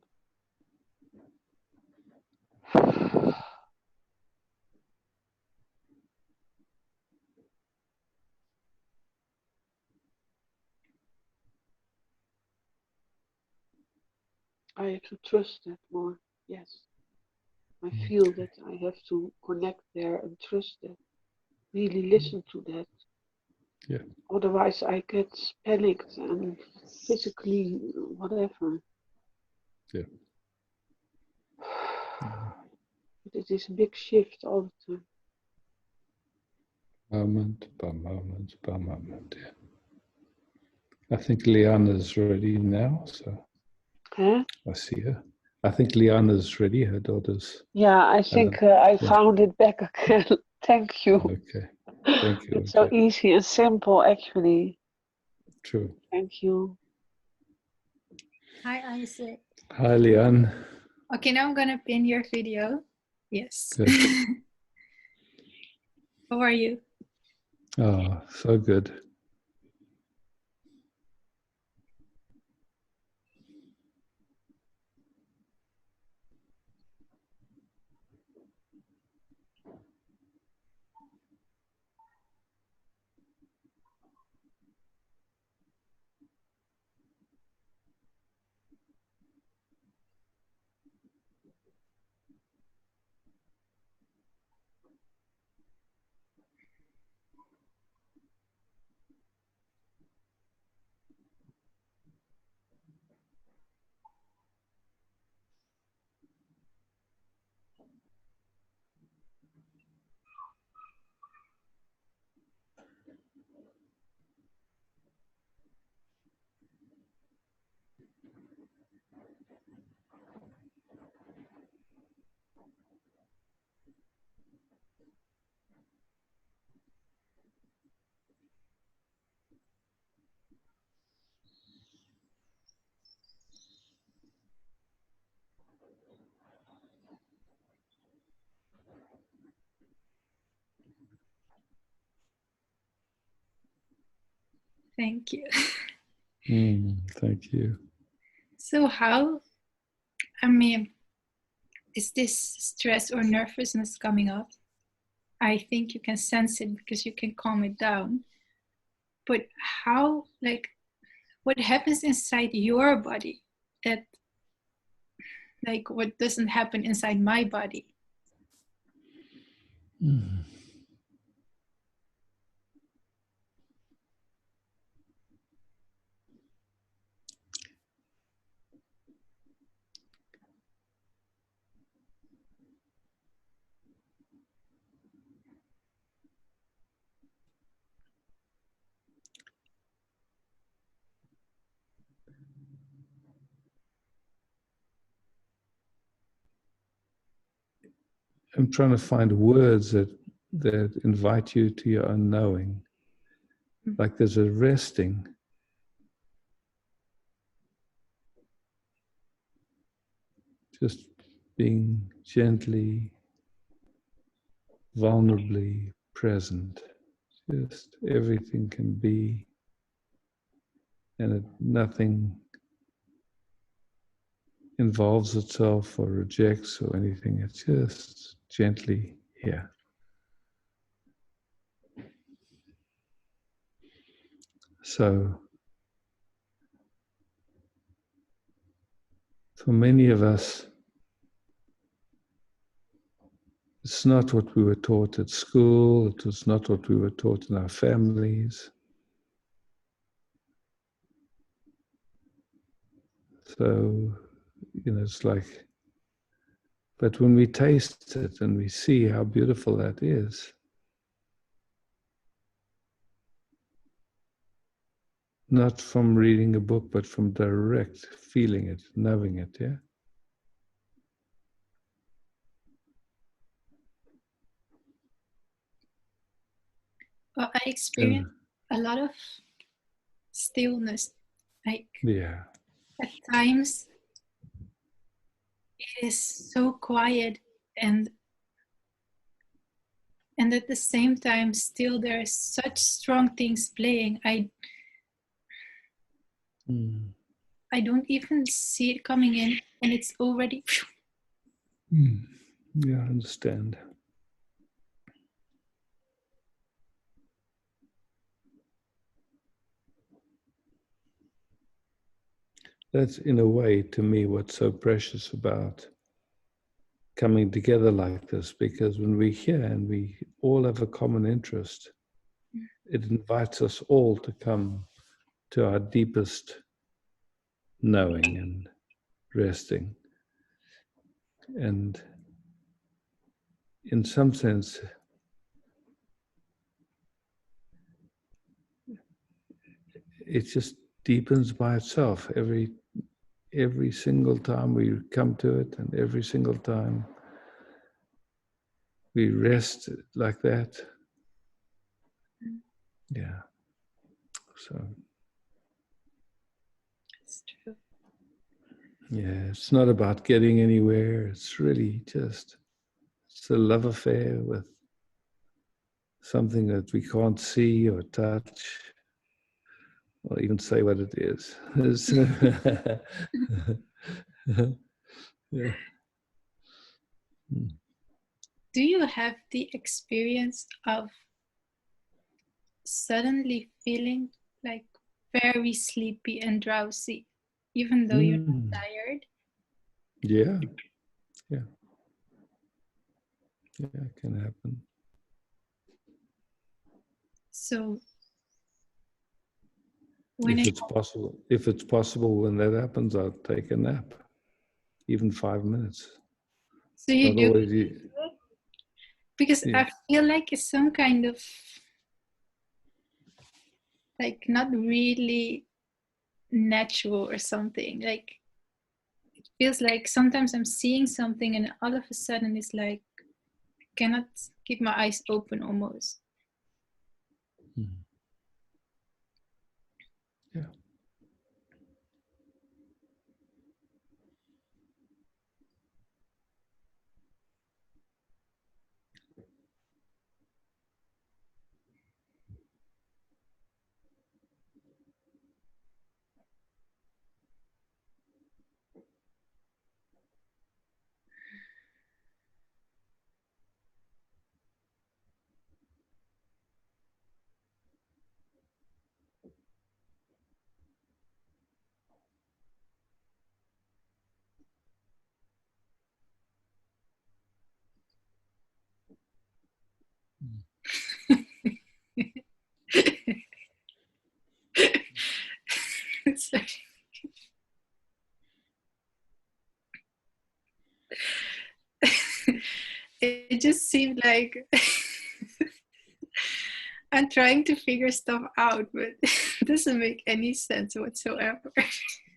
I have to trust that more. Yes. I feel that I have to connect there and trust that. Really listen to that. Yeah. Otherwise I get panicked and physically whatever. Yeah. But it is a big shift all the time. Moment by moment by moment. Yeah. I think Liana's ready now, so Huh? I see her. I think Liana's ready, her daughter's. Yeah, I think I found it back again. Thank you. Okay. Thank you. It's so easy and simple, actually. True. Thank you. Hi, Isaac. Hi, Liane. Okay, now I'm gonna pin your video. Yes. Good. How are you? Oh, so good. Thank you. Thank you. So how, I mean, is this stress or nervousness coming up? I think you can sense it because you can calm it down. But how, like, what happens inside your body that, like, what doesn't happen inside my body? I'm trying to find words that that invite you to your own knowing. Like there's a resting. Just being gently, vulnerably present. Just everything can be, and nothing involves itself or rejects or anything. It's just gently here. So, for many of us, it's not what we were taught at school. It was not what we were taught in our families. So, it's like, but when we taste it and we see how beautiful that is, not from reading a book, but from direct feeling it, knowing it, yeah? Well, I experienced a lot of stillness. Like, yeah. At times, it is so quiet, and at the same time, still there are such strong things playing. I don't even see it coming in, and it's already. Yeah, I understand. That's, in a way, to me, what's so precious about coming together like this, because when we're here and we all have a common interest, it invites us all to come to our deepest knowing and resting. And in some sense, it just deepens by itself every single time we come to it, and every single time we rest like that. Yeah. So It's true. yeah, it's not about getting anywhere. It's really just, it's a love affair with something that we can't see or touch or even say what it is. Yeah. Do you have the experience of suddenly feeling like very sleepy and drowsy, even though you're not tired? Yeah. Yeah. Yeah, it can happen. So If it's possible when that happens, I'll take a nap, even 5 minutes. So you Not do always because yeah. I feel like it's some kind of like not really natural or something. Like it feels like sometimes I'm seeing something and all of a sudden it's like I cannot keep my eyes open almost. Yeah. Sorry. It just seemed like I'm trying to figure stuff out, but it doesn't make any sense whatsoever.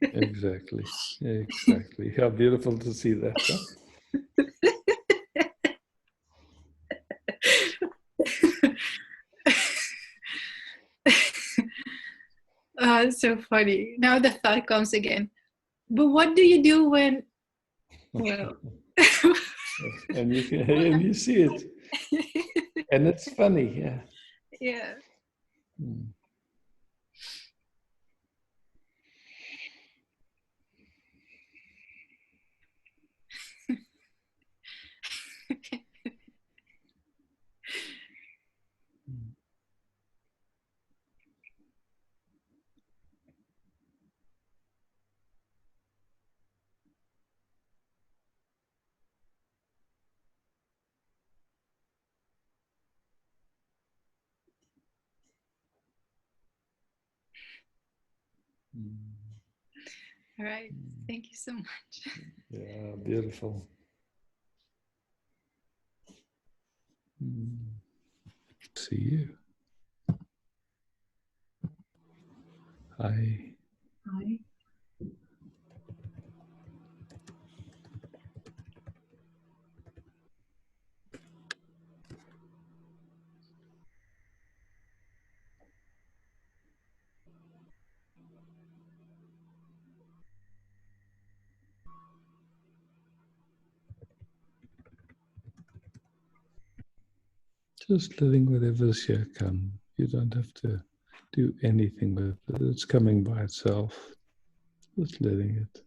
Exactly. Exactly. How beautiful to see that, huh? It's so funny. Now the thought comes again. But what do you do when, well, and you see it, and it's funny, yeah. yeah. Mm. All right. Thank you so much. Yeah, beautiful. See you. Hi. Hi. Just letting whatever's here come. You don't have to do anything with it. It's coming by itself. Just letting it.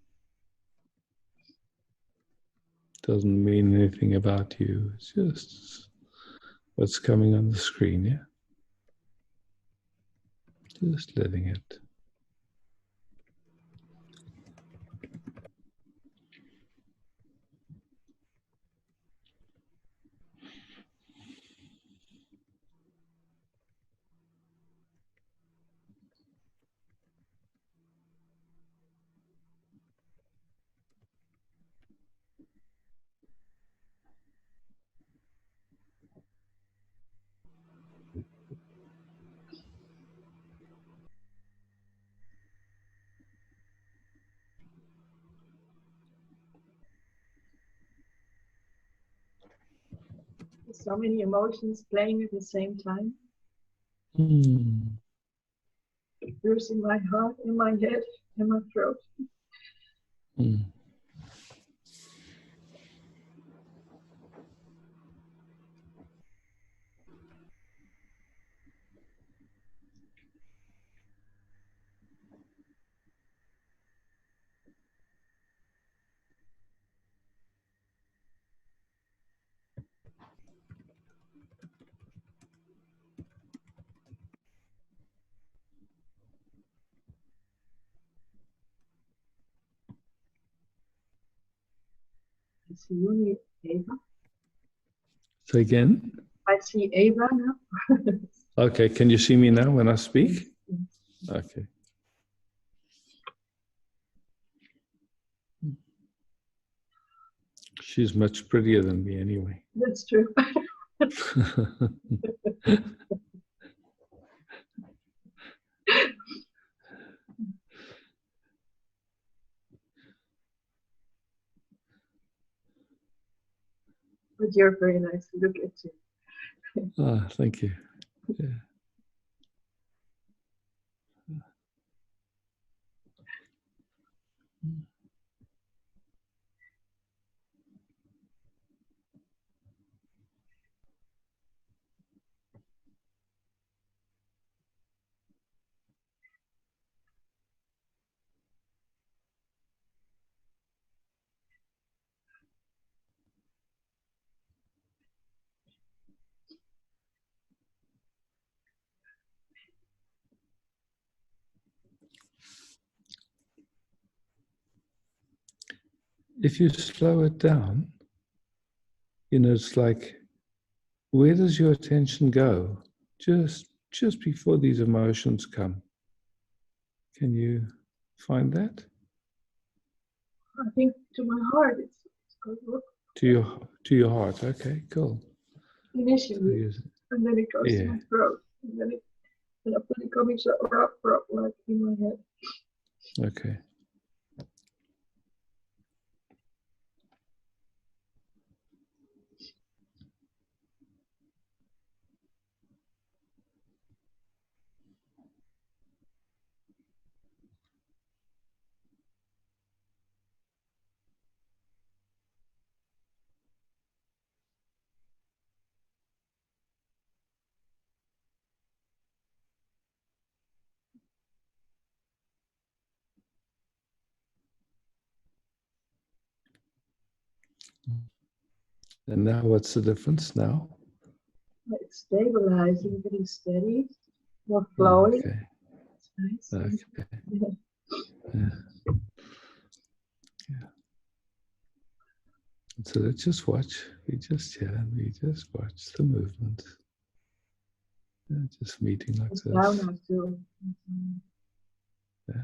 Doesn't mean anything about you. It's just what's coming on the screen, yeah? Just letting it. So many emotions playing at the same time. Yours in my heart, in my head, in my throat. I see you, Eva. So again? I see Eva now. Okay, can you see me now when I speak? Okay. She's much prettier than me anyway. That's true. But you're very nice to look at too. Ah, thank you. Yeah. If you slow it down, it's like, where does your attention go? Just before these emotions come. Can you find that? I think to my heart, it's good. To your heart. Okay, cool. Initially, So and then it goes to my throat, and then I put it coming so rock like in my head. Okay. And now what's the difference now? It's stabilizing, getting steady, more flowing. Okay. It's nice. Okay. Yeah. Yeah. Yeah. So let's just watch. We just watch the movement. Yeah, just meeting like It's this. down now too. Yeah.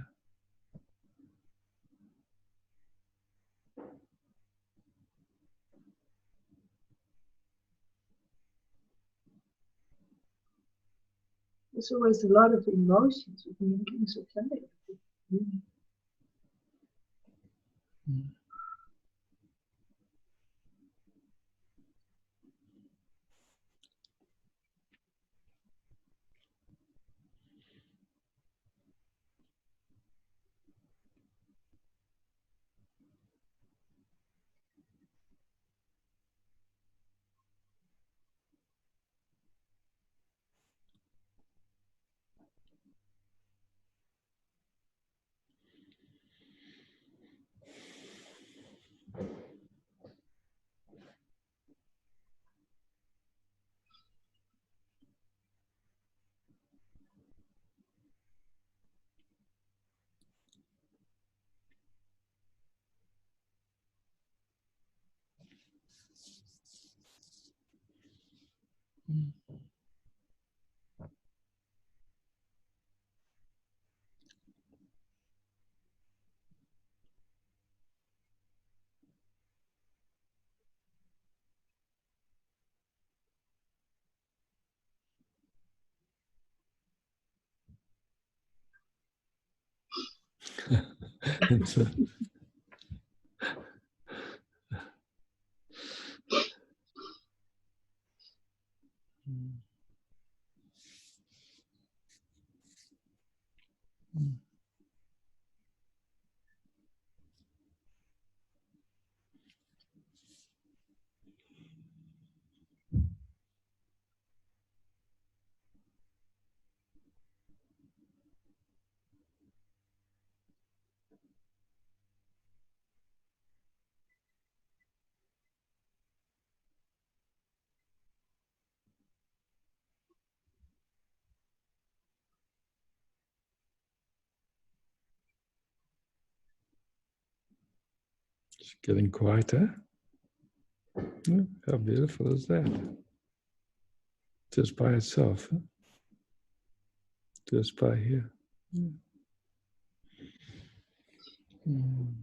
There's always a lot of emotions with me getting so tired. Mm. Mm. And so, mm. Mm. It's getting quieter. Yeah, how beautiful is that? Just by itself, huh? Just by here. Mm. Mm.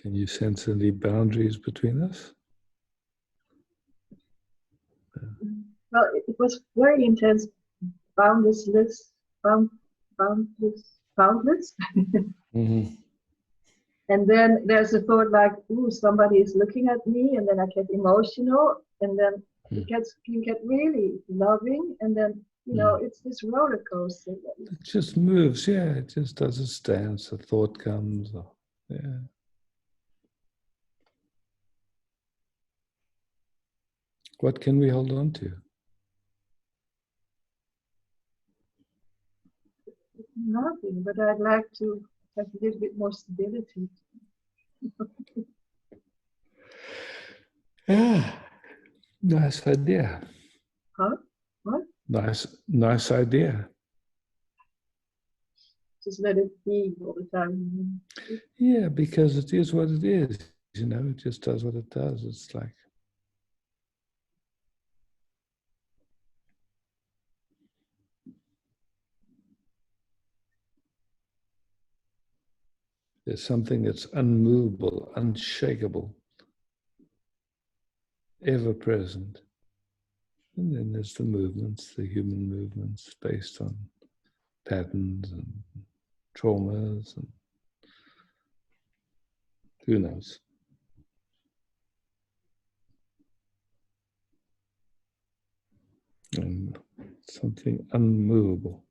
Can you sense any boundaries between us? Well, it was very intense, boundless, boundless. Mm-hmm. And then there's a thought like, ooh, somebody is looking at me, and then I get emotional, and then you get really loving, and then it's this roller coaster. It just moves, yeah. It just does a stance. A thought comes, yeah. What can we hold on to? Nothing, but I'd like to have a little bit more stability. Yeah, nice idea. Huh? What? Nice idea. Just let it be all the time. Yeah, because it is what it is. It just does what it does. It's like, there's something that's unmovable, unshakable, ever present. And then there's the movements, the human movements based on patterns and traumas and who knows. And something unmovable.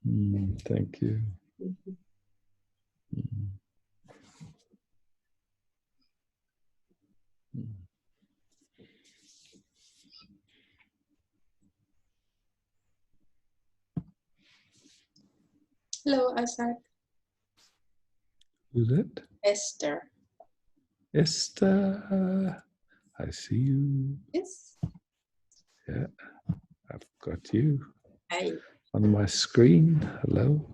Mm. Thank you. Mm. Mm. Hello, Isaac. Who's it? Esther. Esther. I see you. Yes. Yeah, I've got you. Hi. On my screen. Hello.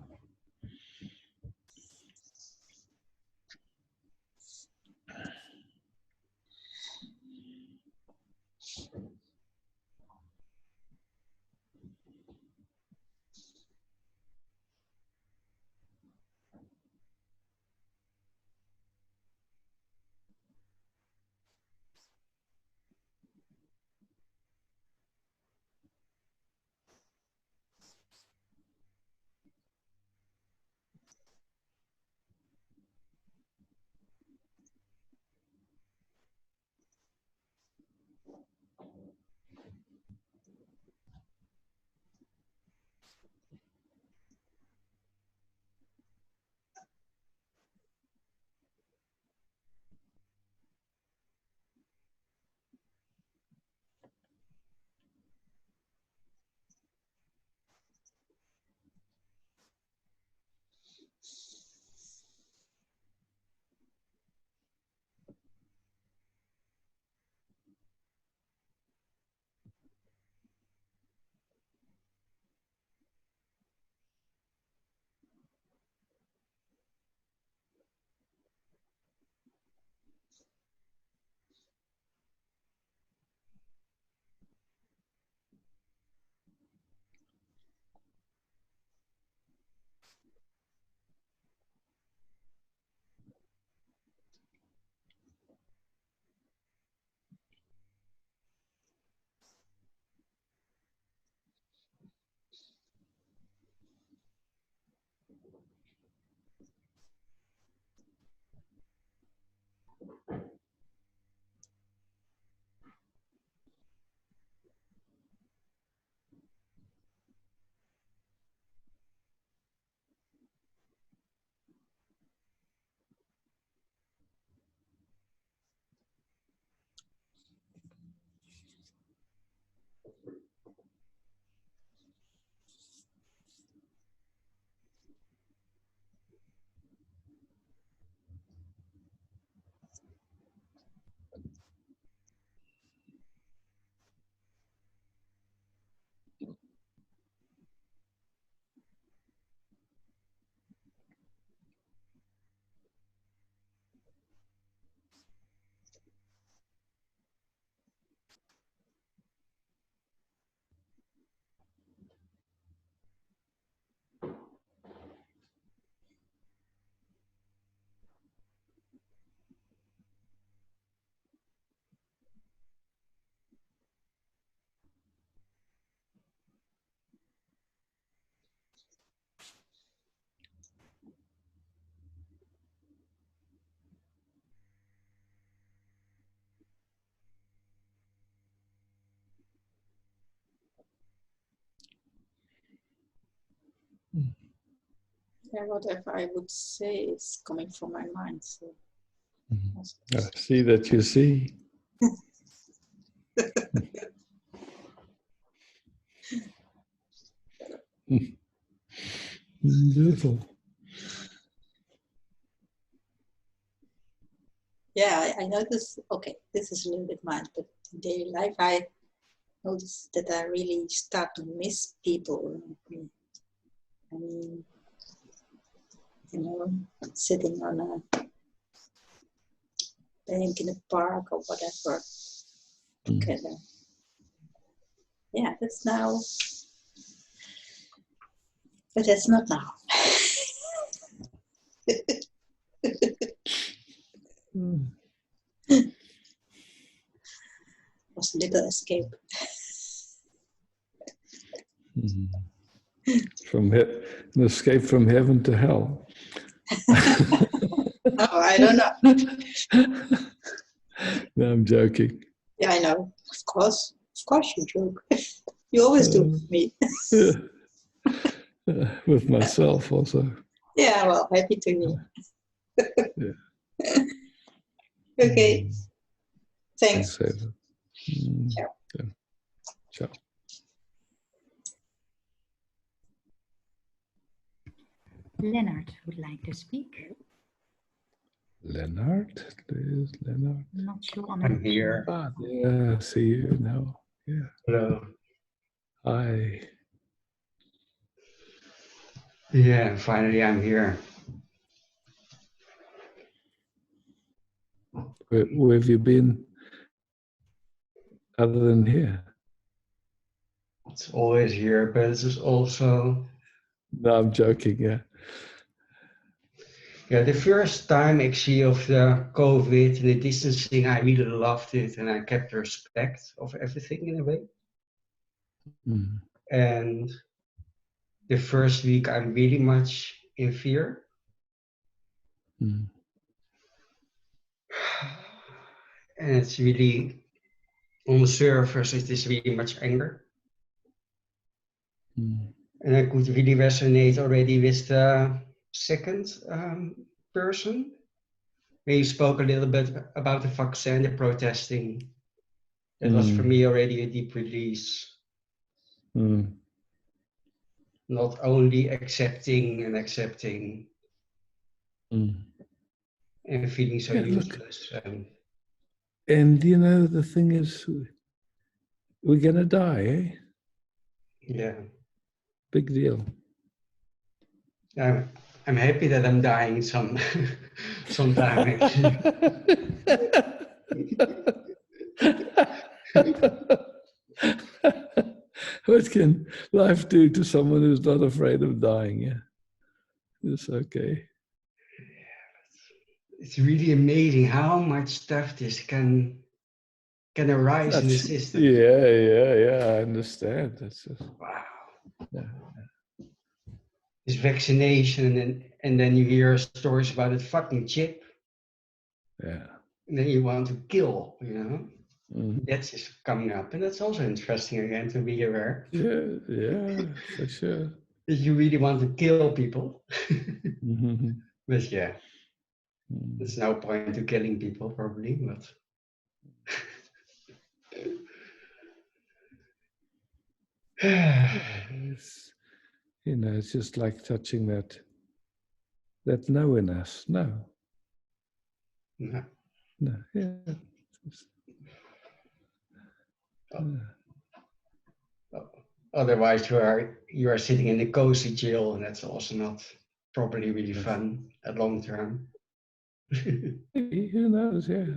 Yeah, whatever I would say is coming from my mind. So. I see that you see. Beautiful. Yeah, I notice, okay, this is a little bit mine, but in daily life, I notice that I really start to miss people. I mean, you know, sitting on a bank in a park or whatever together. Yeah, that's now But that's not now. Was a little escape. An escape from heaven to hell. No, I don't know. No, I'm joking. Yeah, I know. Of course you joke. You always do with me. With myself also. Yeah, well, happy to hear. Yeah. Okay. Thanks. Ciao. Ciao. Ciao. Leonard would like to speak. Leonard? There's Leonard. Not sure. I'm here. Ah, yeah, I see you now. Yeah. Hello. Hi. Yeah, finally I'm here. Where have you been other than here? It's always here, but it's also... No, I'm joking, yeah. Yeah, the first time actually of the COVID and the distancing, I really loved it and I kept respect of everything in a way. Mm. And the first week I'm really much in fear. Mm. And it's really, on the surface, it is really much anger. Mm. And I could really resonate already with the second person. When you spoke a little bit about the vaccine, the protesting. That was for me already a deep release. Mm. Not only accepting and accepting and feeling so useless. And you know, the thing is, we're going to die, eh? Yeah. Big deal. I'm happy that I'm dying sometime actually. What can life do to someone who's not afraid of dying? Yeah, it's okay. It's really amazing how much stuff this can arise in the system. Yeah. I understand. That's just, wow. Yeah. This vaccination and then you hear stories about it fucking chip. Yeah. And then you want to kill, you know. Mm. That's just coming up, and that's also interesting again to be aware. Yeah, for sure. That you really want to kill people. Mm-hmm. But yeah, there's no point to killing people probably, but it's, you know, it's just like touching that no in us. No. No. Yeah. Otherwise, you are sitting in a cozy jail, and that's also not probably really fun at long term. Who knows? Yeah.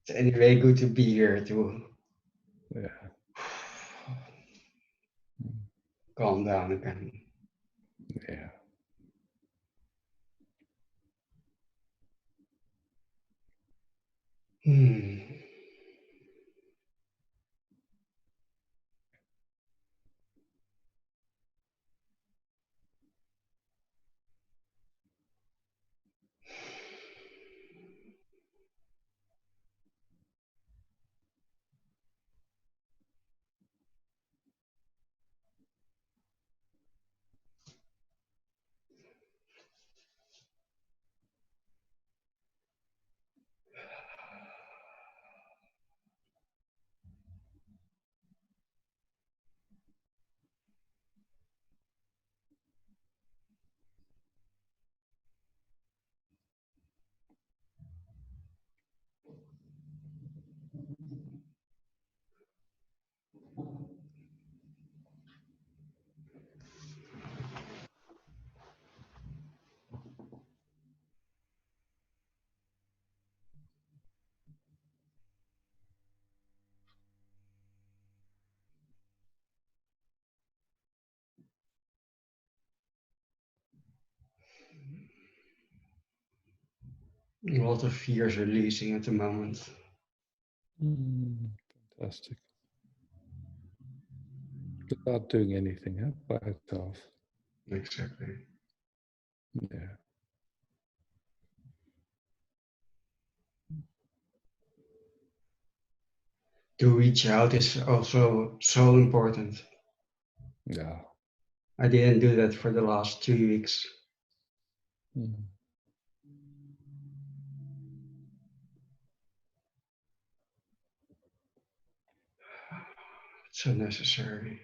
It's anyway good to be here to calm down again. Yeah. A lot of fears releasing at the moment. Fantastic. Without doing anything by itself. Exactly. Yeah. To reach out is also so important. Yeah. I didn't do that for the last 2 weeks. It's so necessary.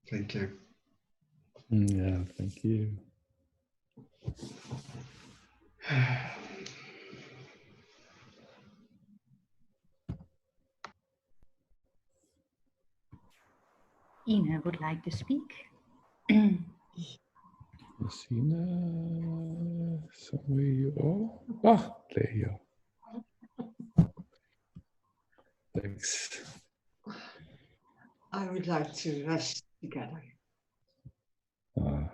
Thank you. Yeah, thank you. Ina would like to speak. Messina, somewhere you are. Ah, there you are. Thanks. I would like to rest together. Ah.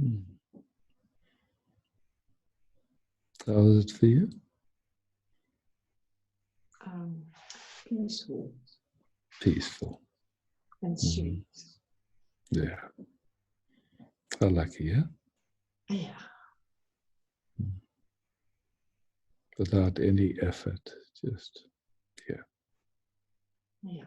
Mm. How is it for you? Peaceful Peaceful. and sweet. Yeah. How lucky, yeah? Yeah. Without any effort, just, yeah. Yeah.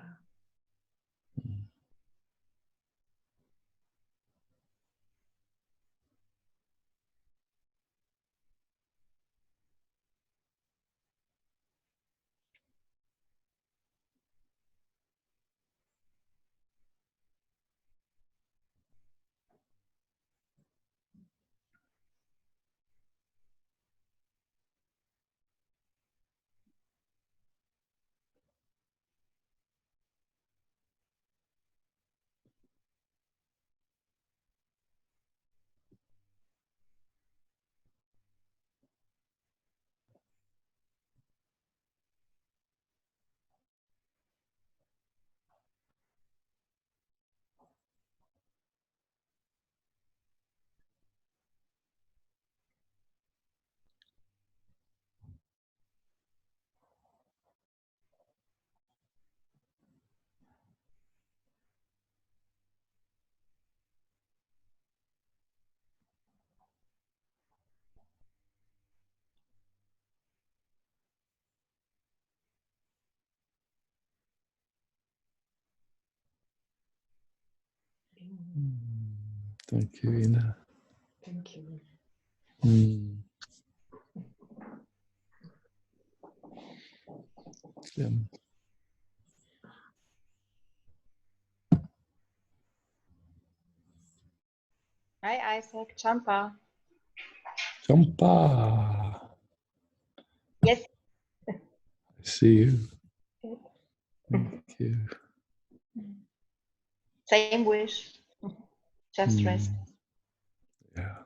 Thank you, Ina. Thank you. Slim. Hi, Isaac. Champa. Champa. Yes. I see you. Good. Thank you. Same wish. Just rest. Yeah.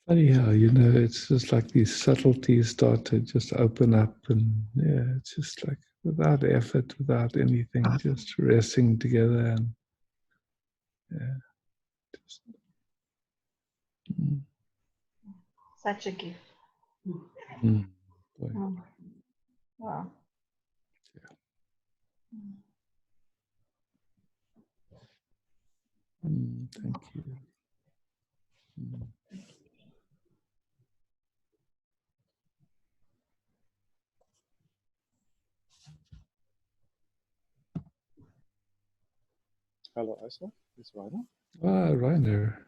Funny how, it's just like these subtleties start to just open up, and yeah, it's just like without effort, without anything, just resting together, and yeah. Just, Such a gift. boy. Wow. Yeah. Thank you. Hello, Isa. It's Rainer. Ah, Rainer.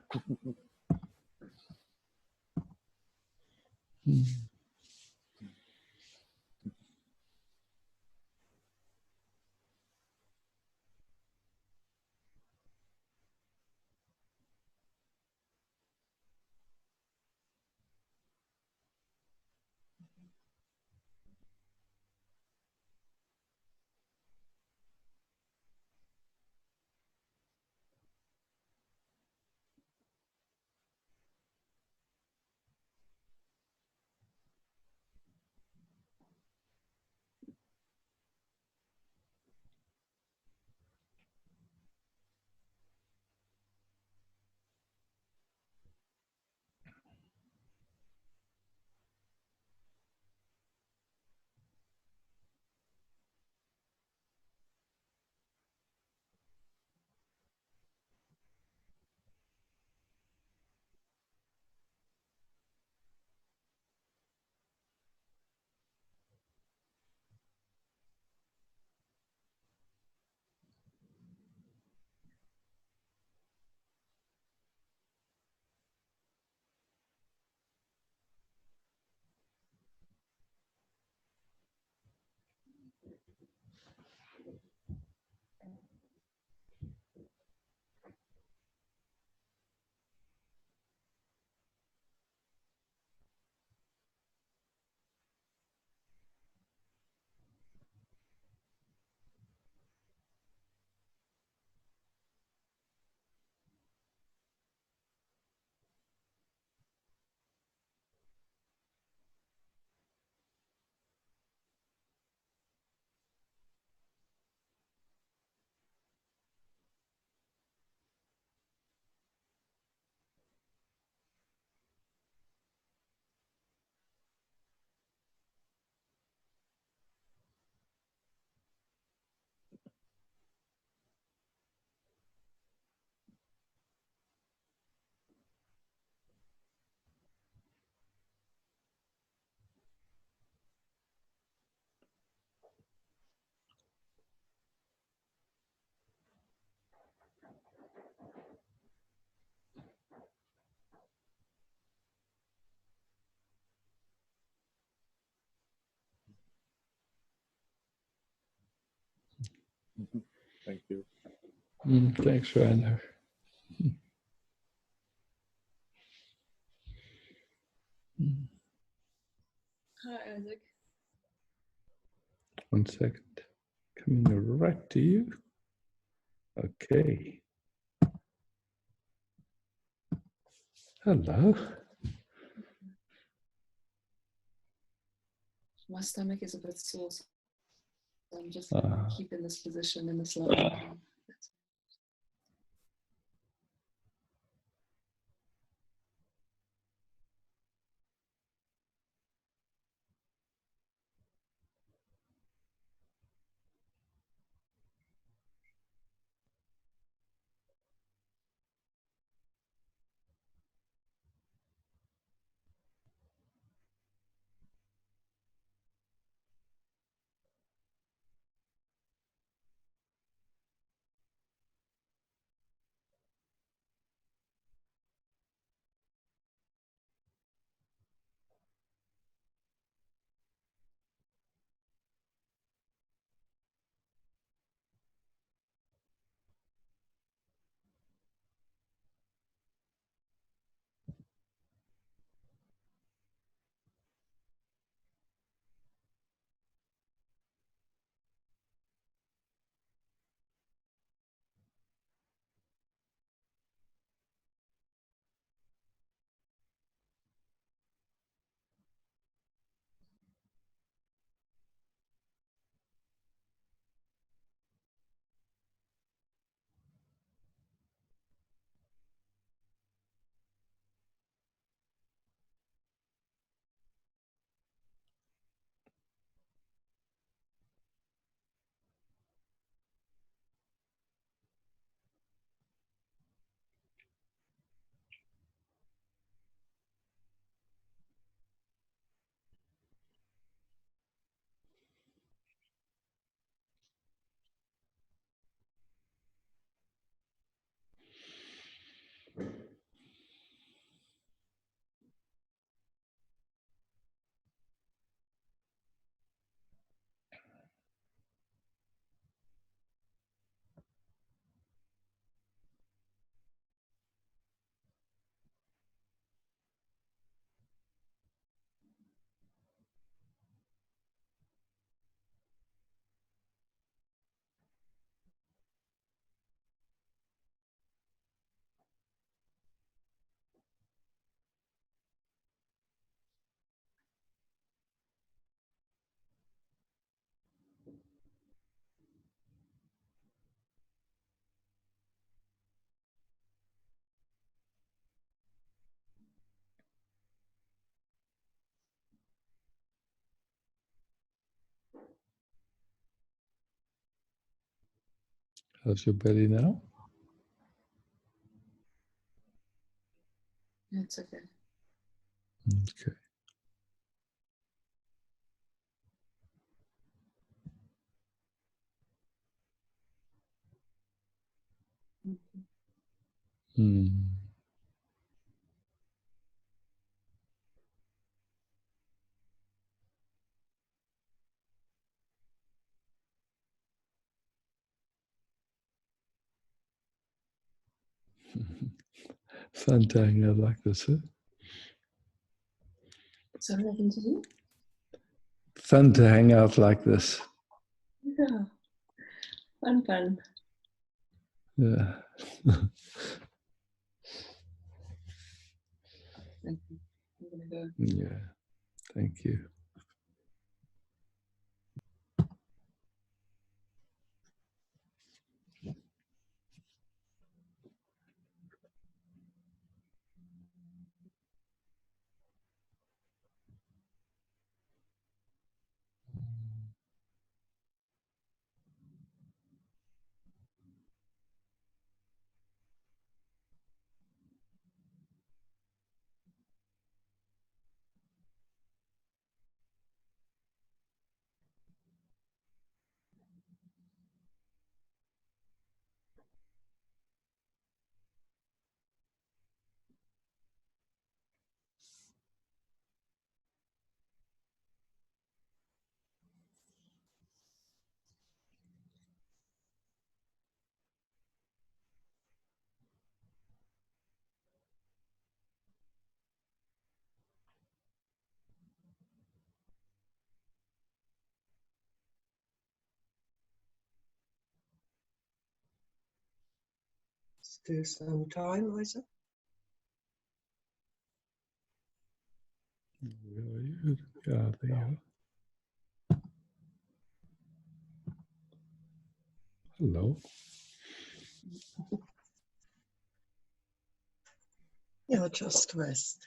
Thank you. Thanks, Rainer. Hi, Isaac. 1 second. Coming right to you. Okay. Hello. My stomach is a bit sore, so I'm just gonna keep in this position in this line. How's your belly now? It's okay. Okay. Hmm. Fun to hang out like this, huh? Sorry, nothing to do? Fun to hang out like this. Yeah. Fun. Yeah. Thank you. I'm gonna go. Yeah. Thank you. Still some time, Isa. Where are you? Yeah, there you are. Hello. Yeah, just rest.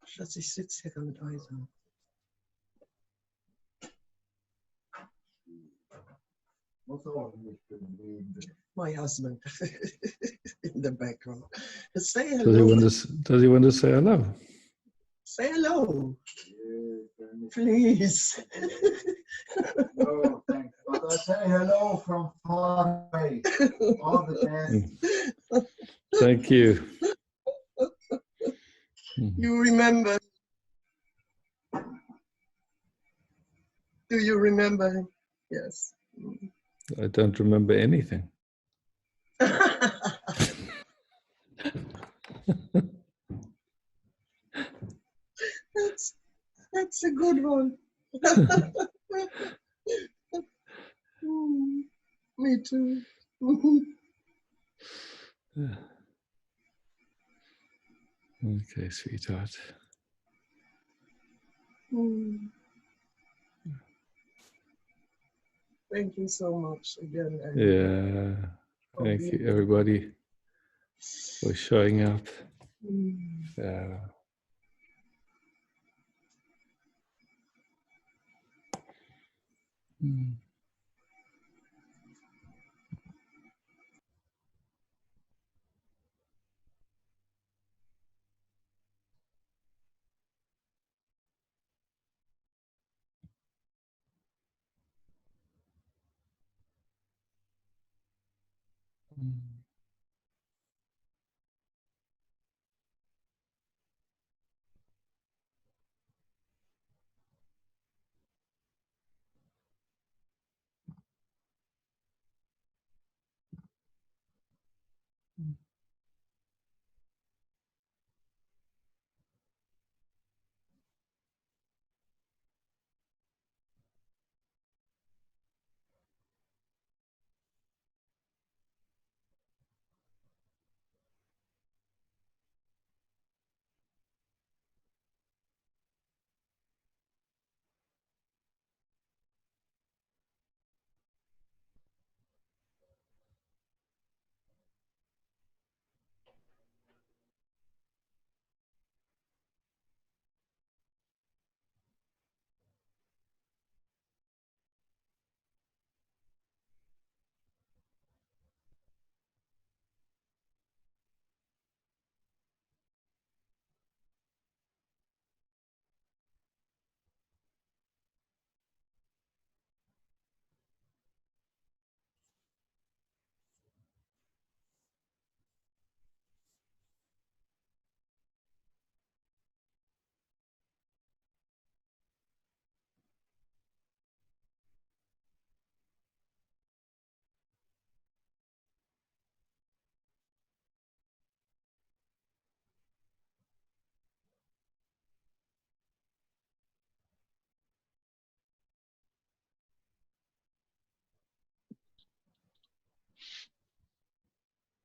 Schatz, ich sitze hier mit Isa. My husband in the background. Say hello. Does he want to say hello? Say hello. Please. Oh, thanks. But I say hello from far away all the time. Thank you. You remember? Do you remember? Yes. I don't remember anything. That's a good one. Me too. Okay, sweetheart. Thank you so much again. Yeah. Thank you, everybody, for showing up. Yeah.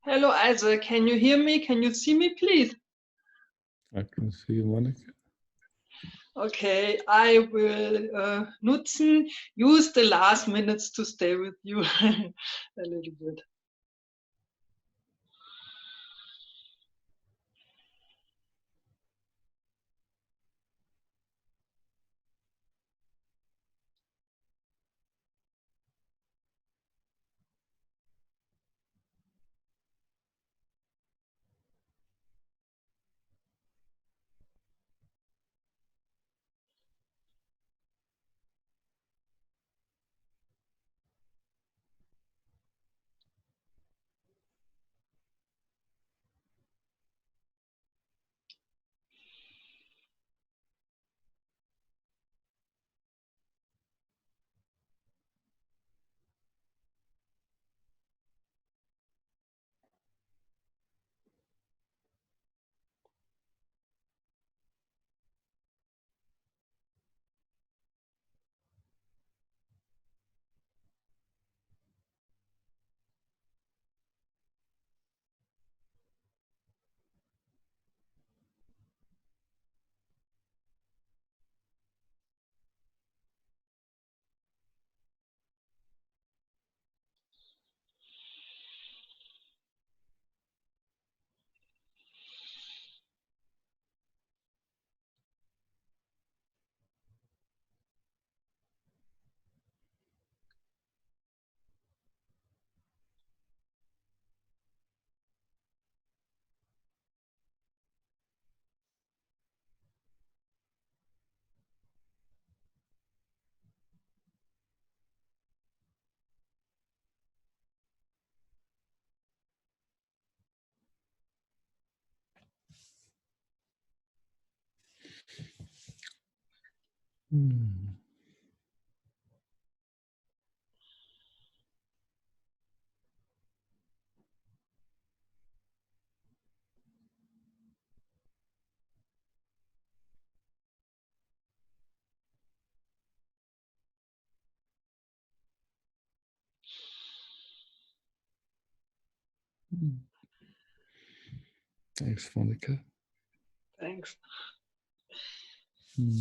Hello, Isaac. Can you hear me? Can you see me, please? I can see you, Monica. Okay, I will use the last minutes to stay with you a little bit. Hmm. Thanks, Monica. Thanks. Hmm.